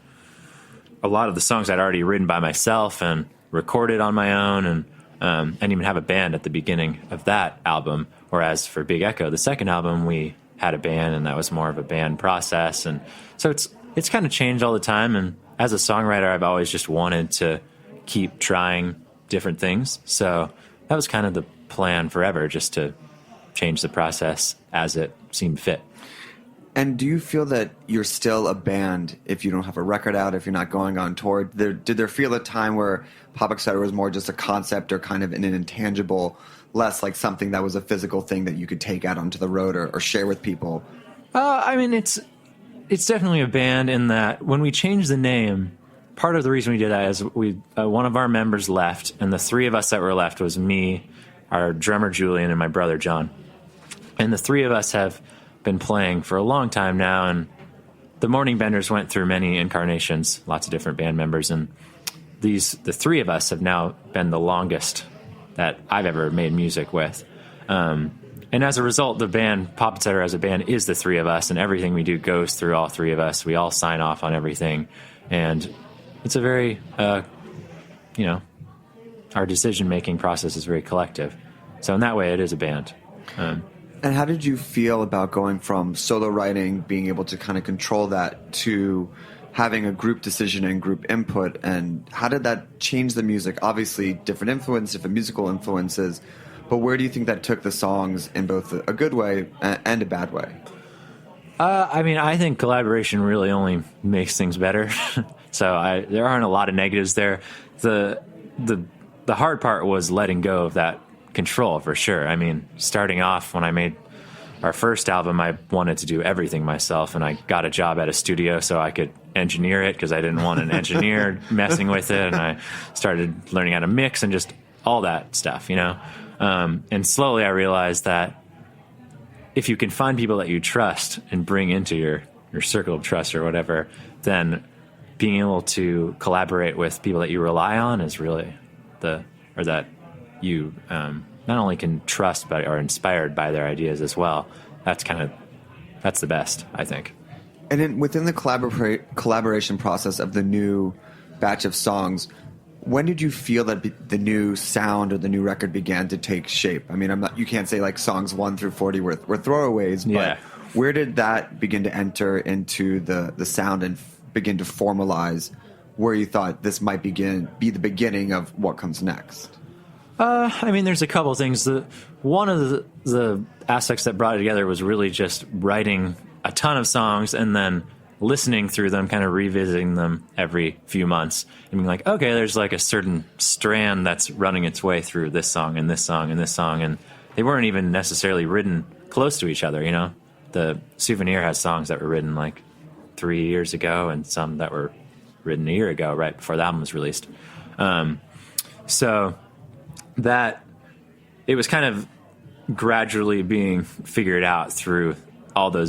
lot of the songs I'd already written by myself and recorded on my own, and didn't even have a band at the beginning of that album. Whereas for Big Echo, the second album, we had a band, and that was more of a band process. And so it's kind of changed all the time. And as a songwriter, I've always just wanted to keep trying different things. So that was kind of the plan forever, just to change the process as it seemed fit. And do you feel that you're still a band if you don't have a record out, if you're not going on tour? Did there feel a time where Pop Etc. was more just a concept or kind of an intangible, less like something that was a physical thing that you could take out onto the road or share with people? I mean, it's definitely a band in that when we changed the name, part of the reason we did that is one of our members left, and the 3 of us that were left was me our drummer Julian, and my brother John. And the three of us have been playing for a long time now, and the Morning Benders went through many incarnations, lots of different band members, and the three of us have now been the longest that I've ever made music with. And as a result, the band, Pop Etc. as a band, is the three of us, and everything we do goes through all three of us. We all sign off on everything, and it's a very, our decision-making process is very collective. So in that way, it is a band. And how did you feel about going from solo writing, being able to kind of control that, to having a group decision and group input? And how did that change the music? Obviously, different influence, different musical influences. But where do you think that took the songs in both a good way and a bad way? I think collaboration really only makes things better. So there aren't a lot of negatives there. The hard part was letting go of that control, for sure. I mean, starting off when I made our first album, I wanted to do everything myself, and I got a job at a studio so I could engineer it because I didn't want an engineer messing with it, and I started learning how to mix and just all that stuff, And slowly I realized that if you can find people that you trust and bring into your circle of trust or whatever, then being able to collaborate with people that you rely on is really that you not only can trust but are inspired by their ideas as well. That's the best, I think. And then within the collaboration process of the new batch of songs, when did you feel that the new sound or the new record began to take shape? I mean, you can't say like songs 1 through 40 were throwaways, but where did that begin to enter into the sound and begin to formalize where you thought this might be the beginning of what comes next? There's a couple things. One of the aspects that brought it together was really just writing a ton of songs and then listening through them, kind of revisiting them every few months and being like, okay, there's like a certain strand that's running its way through this song and this song and this song. And they weren't even necessarily written close to each other, The Souvenir has songs that were written like 3 years ago and some that were written a year ago, right before the album was released. So that it was kind of gradually being figured out through all the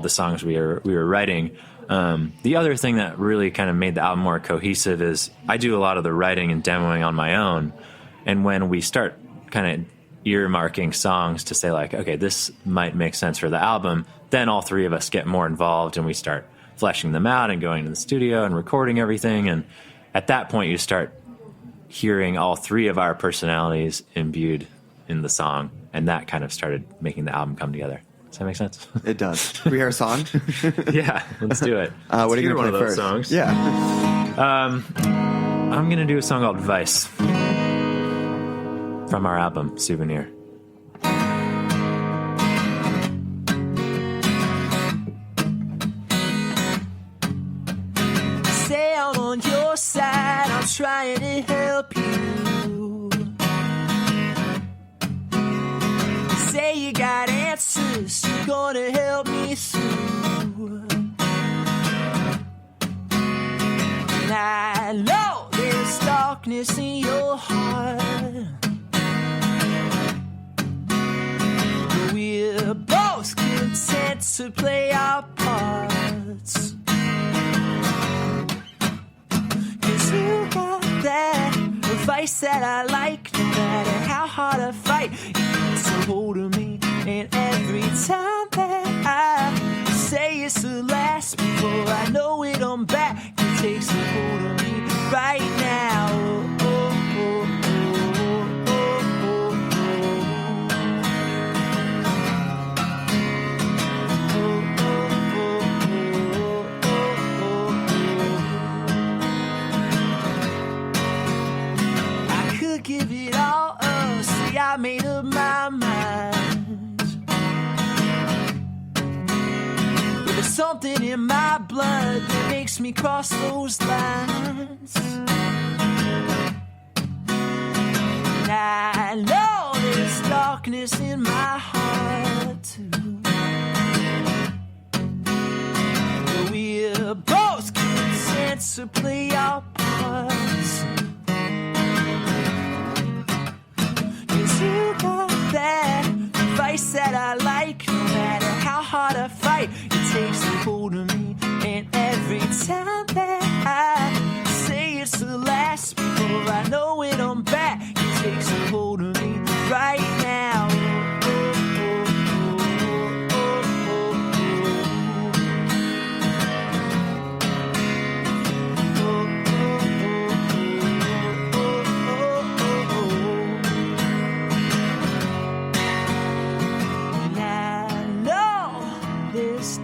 songs we were writing. The other thing that really kind of made the album more cohesive is I do a lot of the writing and demoing on my own. And when we start kind of earmarking songs to say like, okay, this might make sense for the album, then all three of us get more involved and we start fleshing them out and going to the studio and recording everything. And at that point you start hearing all three of our personalities imbued in the song. And that kind of started making the album come together. Does that make sense? It does. Can we hear a song? Yeah, let's do it. What are you going to play one of those first? Songs. Yeah. I'm going to do a song called Vice from our album, Souvenir. Say I'm on your side, I'm trying to help you. Say you got answers, you're gonna help me through. And I know there's darkness in your heart, but we're both content to play our parts. 'Cause you got that advice that I like, no matter how hard I fight. A hold of me, and every time that I say it's the last, before I know it, I'm back. It takes a hold of me right now. Oh, oh, oh, oh, oh, oh. I could give it all up, see I made up my mind. But there's something in my blood that makes me cross those lines. And I know there's darkness in my heart too, but we're both content to play our parts. 'Cause you fight. It takes a hold of me, and every time that I say it's the last before I know it, I'm back. It takes a hold of me right now.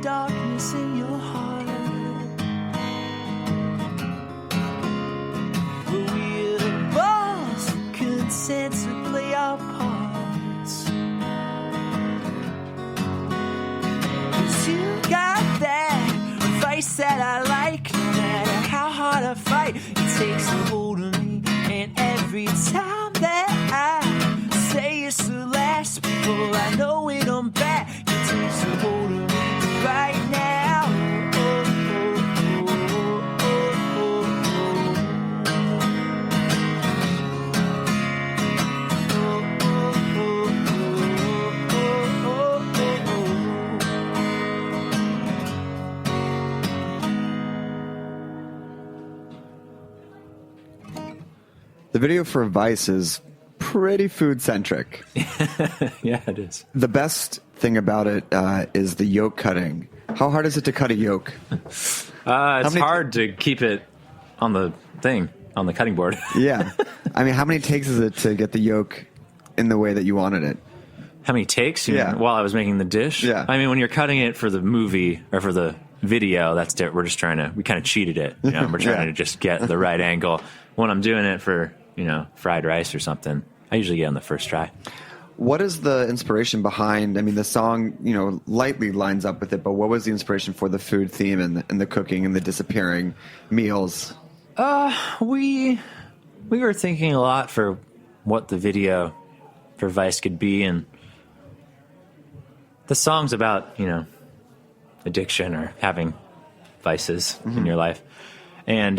Darkness in your heart, but we're both content to play our parts. 'Cause you got that vice that I like, no matter how hard I fight. It takes a hold of me, and every time that I say it's the last before I know it, I'm back. It takes a hold of me right now. The video for Vice is pretty food-centric. Yeah, it is. The best thing about it is the yolk cutting. How hard is it to cut a yolk? It's hard to keep it on the thing, on the cutting board. Yeah. I mean, how many takes is it to get the yolk in the way that you wanted it? How many takes? Yeah. While I was making the dish? Yeah. I mean, when you're cutting it for the movie or for the video, that's different. We're just we kind of cheated it. You know? We're trying to just get the right angle. When I'm doing it for, fried rice or something, I usually get on the first try. What is the inspiration behind, the song, lightly lines up with it, but what was the inspiration for the food theme and the cooking and the disappearing meals? We were thinking a lot for what the video for Vice could be, and the song's about, addiction or having vices in your life. And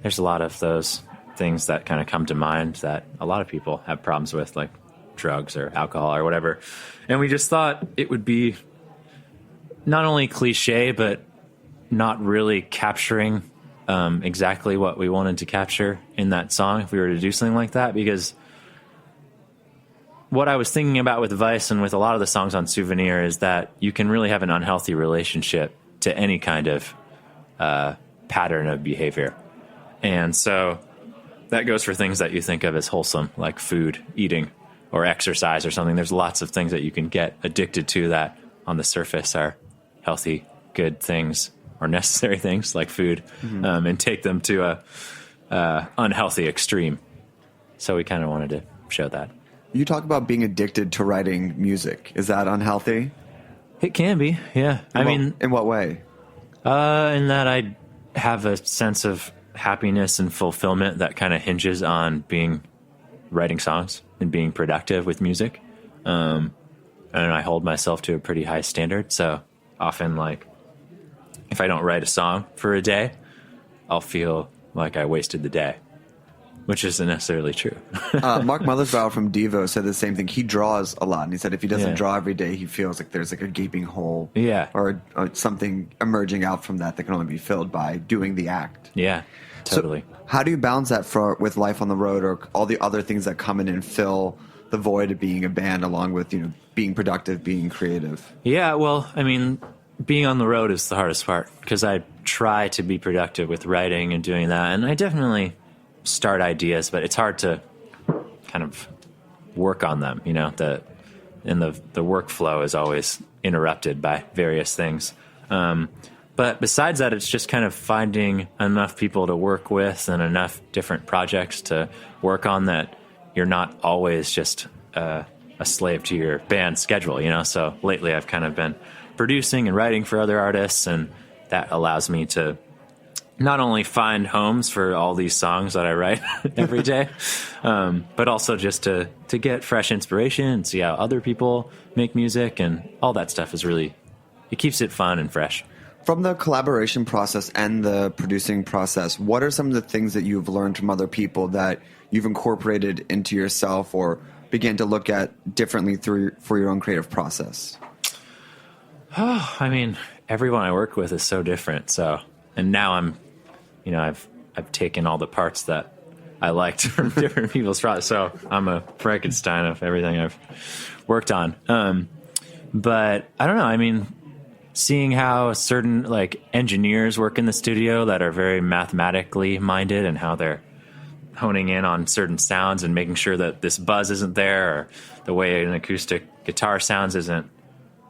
there's a lot of those things that kind of come to mind that a lot of people have problems with, like drugs or alcohol or whatever. And we just thought it would be not only cliche, but not really capturing exactly what we wanted to capture in that song if we were to do something like that. Because what I was thinking about with Vice and with a lot of the songs on Souvenir is that you can really have an unhealthy relationship to any kind of pattern of behavior. And so that goes for things that you think of as wholesome, like food, eating, or exercise or something. There's lots of things that you can get addicted to that on the surface are healthy, good things or necessary things like food, and take them to a unhealthy extreme. So we kind of wanted to show that. You talk about being addicted to writing music. Is that unhealthy? It can be, yeah. In what way? In that I have a sense of happiness and fulfillment that kind of hinges on writing songs and being productive with music. And I hold myself to a pretty high standard. So often, like, if I don't write a song for a day, I'll feel like I wasted the day, which isn't necessarily true. Mark Mothersbaugh from Devo said the same thing. He draws a lot, and he said if he doesn't draw every day, he feels like there's like a gaping hole, or something emerging out from that can only be filled by doing the act. Yeah, totally. So how do you balance that with life on the road or all the other things that come in and fill the void of being a band, along with being productive, being creative? Yeah, well, being on the road is the hardest part because I try to be productive with writing and doing that, and I definitely start ideas, but it's hard to kind of work on them, the workflow is always interrupted by various things. But besides that, it's just kind of finding enough people to work with and enough different projects to work on that you're not always just a slave to your band schedule, So lately I've kind of been producing and writing for other artists, and that allows me to not only find homes for all these songs that I write every day, but also just to get fresh inspiration and see how other people make music, and all that stuff is really, it keeps it fun and fresh. From the collaboration process and the producing process, what are some of the things that you've learned from other people that you've incorporated into yourself or began to look at differently for your own creative process? Oh, I mean, everyone I work with is so different. So, and now I'm, I've taken all the parts that I liked from different people's projects. So I'm a Frankenstein of everything I've worked on. But I don't know. I mean, seeing how certain like engineers work in the studio that are very mathematically minded and how they're honing in on certain sounds and making sure that this buzz isn't there, or the way an acoustic guitar sounds isn't,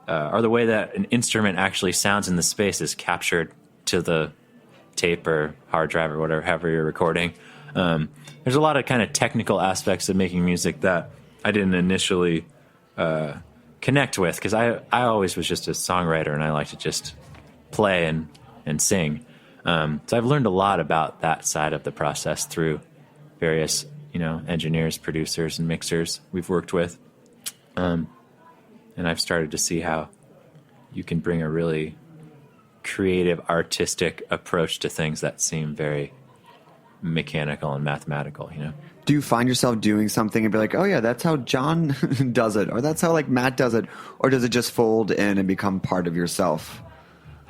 or the way that an instrument actually sounds in the space is captured to the tape or hard drive or whatever, however you're recording. There's a lot of kind of technical aspects of making music that I didn't initially connect with, because I always was just a songwriter and I like to just play and sing. So I've learned a lot about that side of the process through various, engineers, producers, and mixers we've worked with. And I've started to see how you can bring a really creative, artistic approach to things that seem very mechanical and mathematical, Do you find yourself doing something and be like, oh yeah, that's how John does it, or that's how like Matt does it, or does it just fold in and become part of yourself?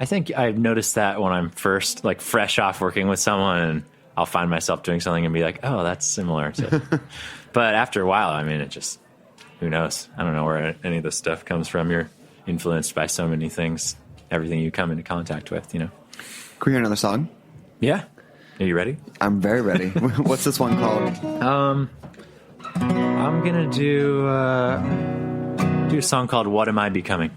I think I've noticed that when I'm first like fresh off working with someone, and I'll find myself doing something and be like, oh, that's similar to. But after a while, I mean, it just, who knows? I don't know where any of this stuff comes from. You're influenced by so many things, everything you come into contact with, Can we hear another song? Yeah. Are you ready? I'm very ready. What's this one called? I'm gonna do a song called "What Am I Becoming."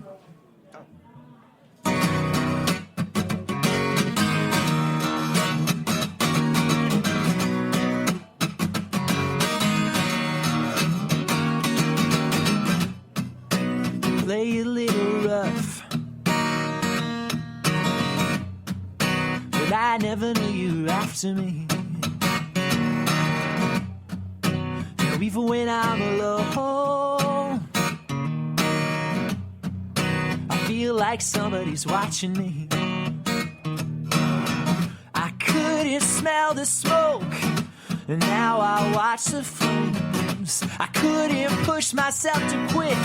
Play a little rough, but I never knew you were after me. Now even when I'm alone, I feel like somebody's watching me. I couldn't smell the smoke, and now I watch the flames. I couldn't push myself to quit.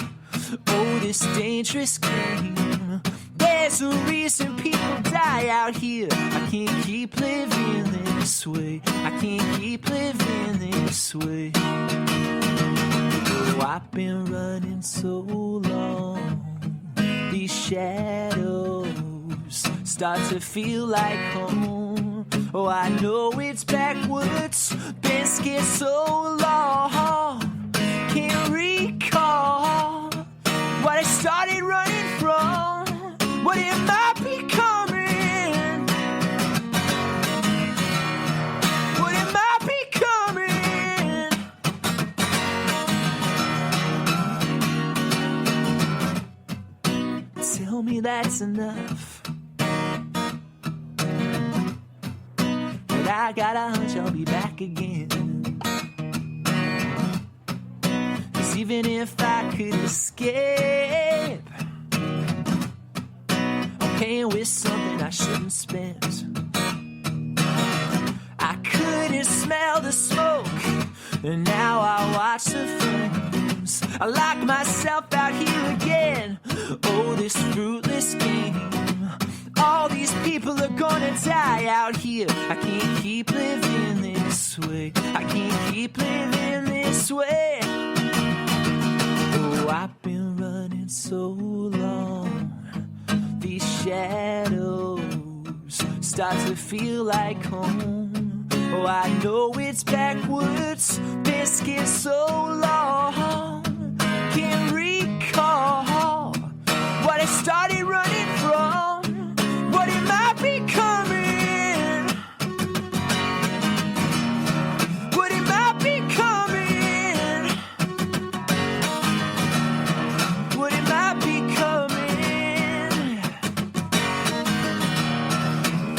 Oh, this dangerous game. There's a reason people die out here. I can't keep living this way. I can't keep living this way. Oh, I've been running so long. These shadows start to feel like home. Oh, I know it's backwards. Been scared so long. Can't recall what I started running from. What am I becoming? What am I becoming? Tell me that's enough. But I got a hunch I'll be back again. Even if I could escape, I'm paying with something I shouldn't spend. I couldn't smell the smoke, and now I watch the flames. I lock myself out here again. Oh, this fruitless game. All these people are gonna die out here. I can't keep living this way. I can't keep living this way. I've been running so long. These shadows start to feel like home. Oh, I know it's backwards. Been scared so long. Can't recall what I started running from. What am I becoming? What am I becoming? What am I becoming?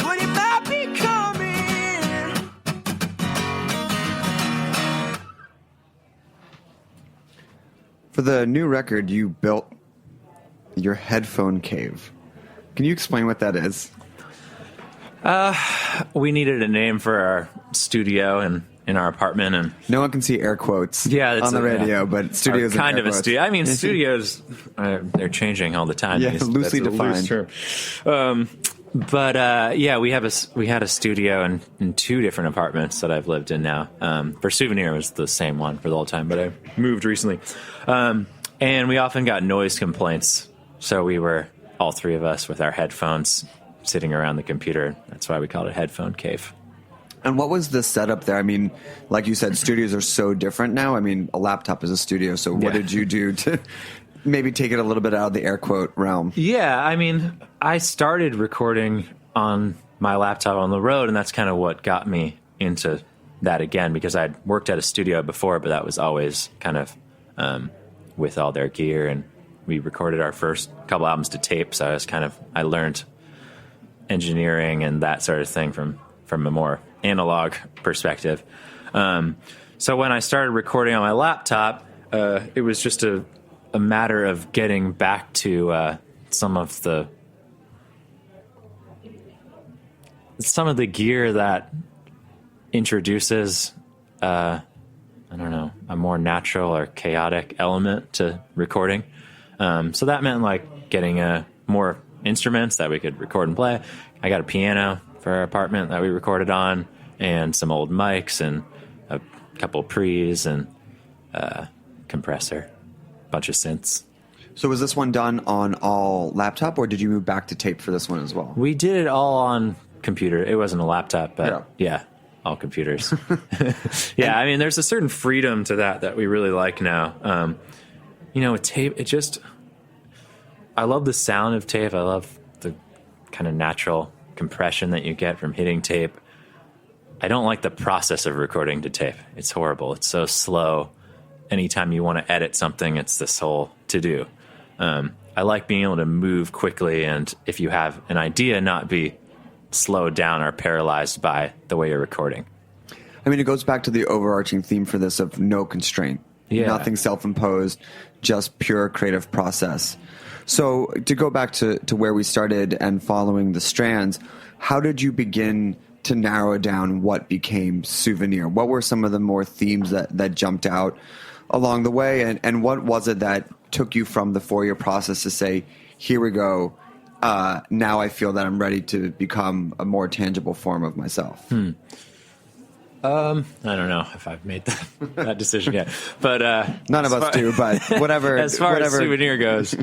What am I becoming? For the new record, you built your headphone cave. Can you explain what that is? We needed a name for our studio, and in our apartment, and no one can see air quotes on the radio, but studios kind of a quotes. studio. I mean, studios, they're changing all the time. Yeah, loosely defined. But we had a studio in 2 different apartments that I've lived in now. For Souvenir, it was the same one for the whole time, but I moved recently. And we often got noise complaints, so we were all 3 of us with our headphones sitting around the computer. That's why we called it Headphone Cave. And what was the setup there? I mean, like you said, studios are so different now. I mean, a laptop is a studio, so what did you do to maybe take it a little bit out of the air quote realm? Yeah, I mean, I started recording on my laptop on the road, and that's kind of what got me into that again, because I'd worked at a studio before, but that was always kind of with all their gear, and we recorded our first couple albums to tape, so I learned engineering and that sort of thing from a more analog perspective. So when I started recording on my laptop, it was just a matter of getting back to some of the gear that introduces a more natural or chaotic element to recording. So that meant like getting more instruments that we could record and play. I got a piano for our apartment that we recorded on, and some old mics and a couple pre's and compressor, bunch of synths. So was this one done on all laptop, or did you move back to tape for this one as well? We did it all on computer. It wasn't a laptop, but yeah all computers. Yeah, I mean, there's a certain freedom to that we really like now. With tape, I love the sound of tape. I love the kind of natural compression that you get from hitting tape. I don't like the process of recording to tape. It's horrible. It's so slow. Anytime you want to edit something, it's this whole to-do. I like being able to move quickly, and if you have an idea, not be slowed down or paralyzed by the way you're recording. I mean, it goes back to the overarching theme for this of no constraint. Yeah. Nothing self-imposed, just pure creative process. So to go back to where we started and following the strands, how did you begin to narrow down what became Souvenir? What were some of the more themes that jumped out along the way? And what was it that took you from the 4-year process to say, here we go, now I feel that I'm ready to become a more tangible form of myself? I don't know if I've made that decision yet, but none of us do. But whatever. As far as Souvenir goes,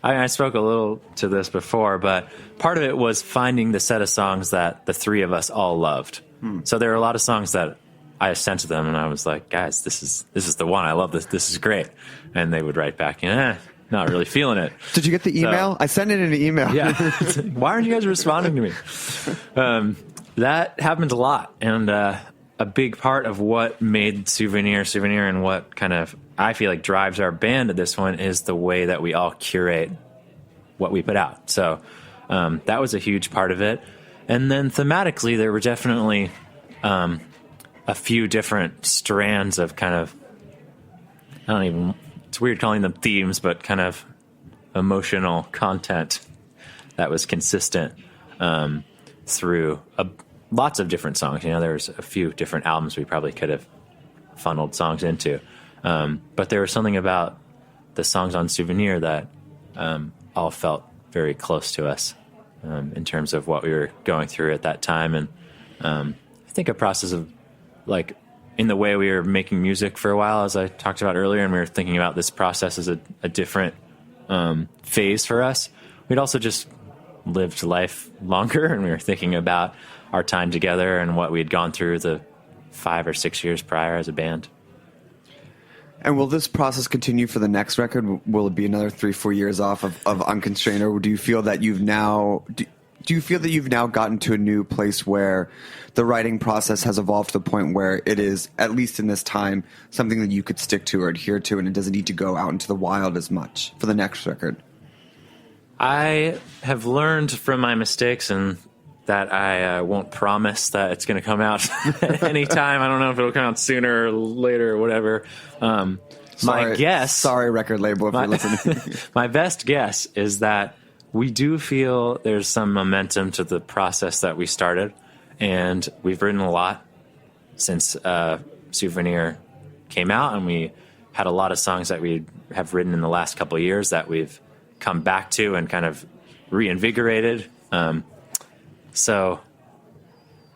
I spoke a little to this before, but part of it was finding the set of songs that the 3 of us all loved. So there are a lot of songs that I sent to them, and I was like, guys, this is the one. I love this. This is great. And they would write back, not really feeling it. Did you get the email? I sent it in an email. Yeah. Why aren't you guys responding to me? That happens a lot, and a big part of what made Souvenir, and what kind of I feel like drives our band at this one is the way that we all curate what we put out. So that was a huge part of it. And then thematically, there were definitely a few different strands of kind of, it's weird calling them themes, but kind of emotional content that was consistent through lots of different songs. There's a few different albums we probably could have funneled songs into. But there was something about the songs on Souvenir that all felt very close to us in terms of what we were going through at that time. And I think a process of, like, in the way we were making music for a while, as I talked about earlier, and we were thinking about this process as a different phase for us, we'd also just lived life longer, and we were thinking about our time together and what we had gone through the 5 or 6 years prior as a band. And will this process continue for the next record? Will it be another 3-4 years off of Unconstrained, or do you feel that you've now gotten to a new place where the writing process has evolved to the point where it is, at least in this time, something that you could stick to or adhere to, and it doesn't need to go out into the wild as much for the next record? I have learned from my mistakes, and that I won't promise that it's going to come out at any time. I don't know if it'll come out sooner or later or whatever. My guess... Sorry, record label, if you're listening. My best guess is that we do feel there's some momentum to the process that we started, and we've written a lot. since Souvenir came out, and we had a lot of songs that we have written in the last couple of years that we've come back to and kind of reinvigorated. So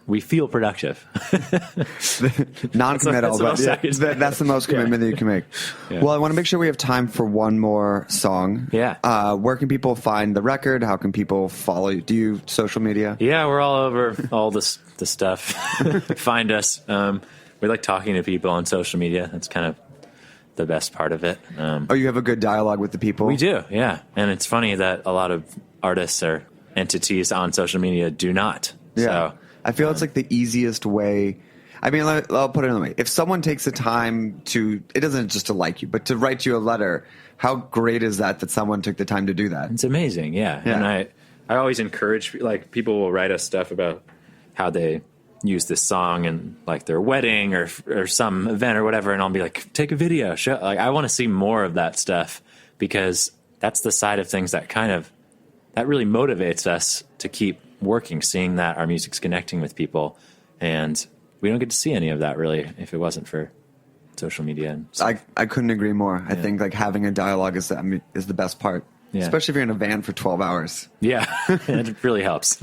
we feel productive. Non-committal, but that's the most commitment Yeah. that you can make. Yeah. Well, I want to make sure we have time for one more song. Yeah. Where can people find the record? How can people follow you? Do you social media? Yeah, we're all over all the stuff. Find us. We like talking to people on social media. That's kind of the best part of it. You have a good dialogue with the people? We do, yeah. And it's funny that a lot of artists or entities on social media do not. Yeah. So, I feel it's like the easiest way. I mean, I'll put it another way. If someone takes the time to, it doesn't just to like you, but to write you a letter, how great is that someone took the time to do that? it's amazing, yeah. And I always encourage, like, people will write us stuff about how they use this song in, like, their wedding or some event or whatever, and I'll be like, take a video. Show. Like, I want to see more of that stuff, because that's the side of things that that really motivates us to keep working, seeing that our music's connecting with people. And we don't get to see any of that, really, if it wasn't for social media. And stuff. I couldn't agree more. I think like having a dialogue is the best part, especially if you're in a van for 12 hours. Yeah, it really helps.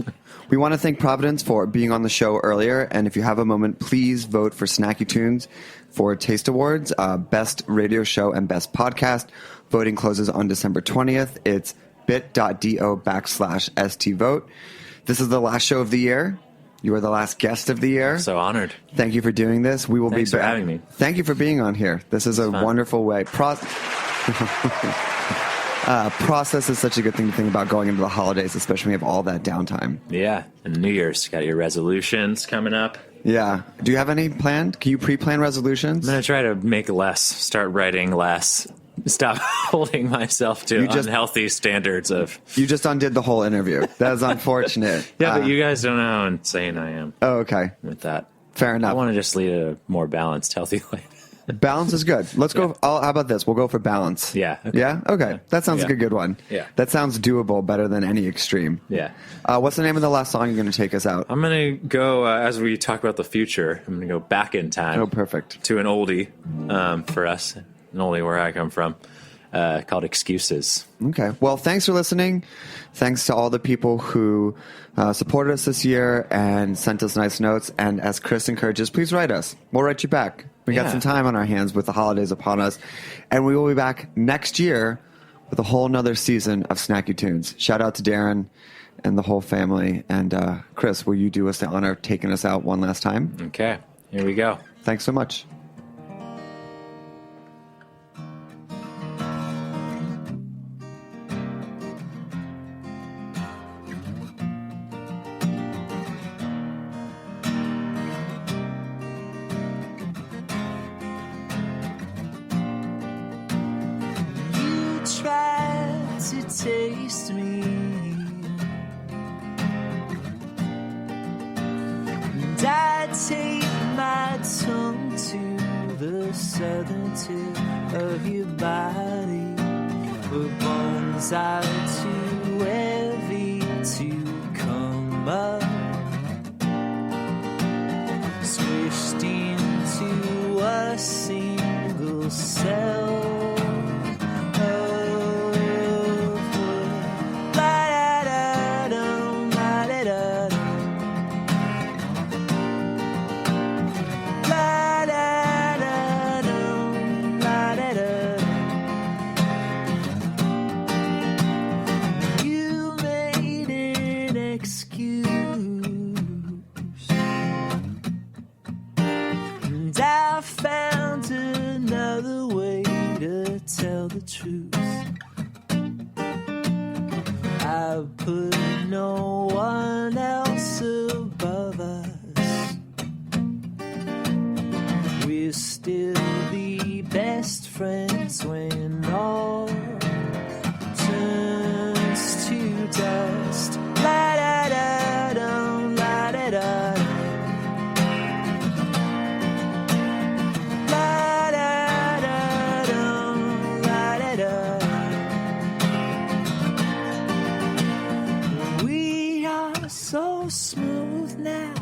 We want to thank Providence for being on the show earlier. And if you have a moment, please vote for Snacky Tunes for Taste Awards, Best Radio Show and Best Podcast. Voting closes on December 20th. It's bit.do/stvote. This is the last show of the year. You are the last guest of the year. I'm so honored. Thank you for doing this. We will Thanks be for having me. Thank you for being on here. This is a wonderful way. Process is such a good thing to think about going into the holidays, especially when you have all that downtime. Yeah, and New Year's, got your resolutions coming up. Yeah. Do you have any planned? Can you pre-plan resolutions? I'm going to try to make less, start writing less, stop holding myself to unhealthy standards of... You just undid the whole interview. That is unfortunate. Yeah, but you guys don't know how insane I am. Oh, okay. With that. Fair enough. I want to just lead a more balanced, healthy life. Balance is good. Let's go. How about this? We'll go for balance. Yeah. Okay. Yeah? Okay. That sounds like a good one. Yeah. That sounds doable, better than any extreme. Yeah. What's the name of the last song you're going to take us out? I'm going to go, as we talk about the future, I'm going to go back in time. Oh, perfect. To an oldie for us, an oldie where I come from, called Excuses. Okay. Well, thanks for listening. Thanks to all the people who supported us this year and sent us nice notes. And as Chris encourages, please write us. We'll write you back. We got some time on our hands with the holidays upon us. And we will be back next year with a whole nother season of Snacky Tunes. Shout out to Darren and the whole family. And Chris, will you do us the honor of taking us out one last time? Okay. Here we go. Thanks so much. Taste me, and I take my tongue to the southern tip of your body, where bones are too heavy to come up, squished into a single cell. Tell the truth, I put no one else above us. We'll still be best friends when all turns to dust. La da da dum, la da da. So smooth now,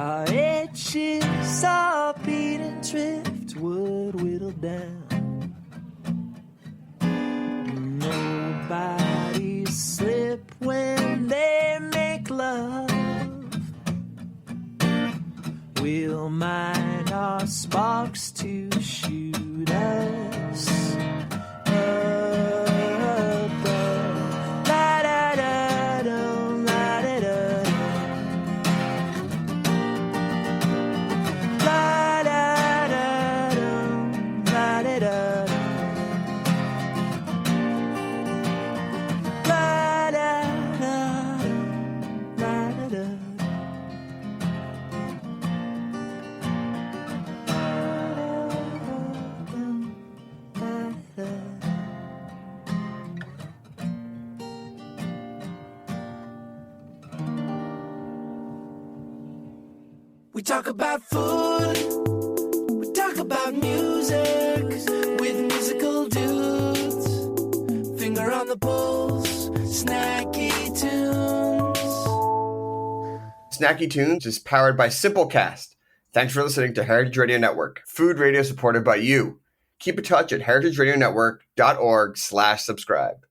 Our edges are beating driftwood whittled down. Nobody slip when they make love. We'll mine our sparks to shoot us above. La-da-da-dum, la-da-da-dum. La-da-da-dum, la-da-da-dum. La-da-da-dum, la-da-da-dum. We talk about food, we talk about music with musical dudes. Finger on the pulse, snacky tunes. Snacky Tunes is powered by Simplecast. Thanks for listening to Heritage Radio Network, food radio supported by you. Keep in touch at heritageradionetwork.org/subscribe.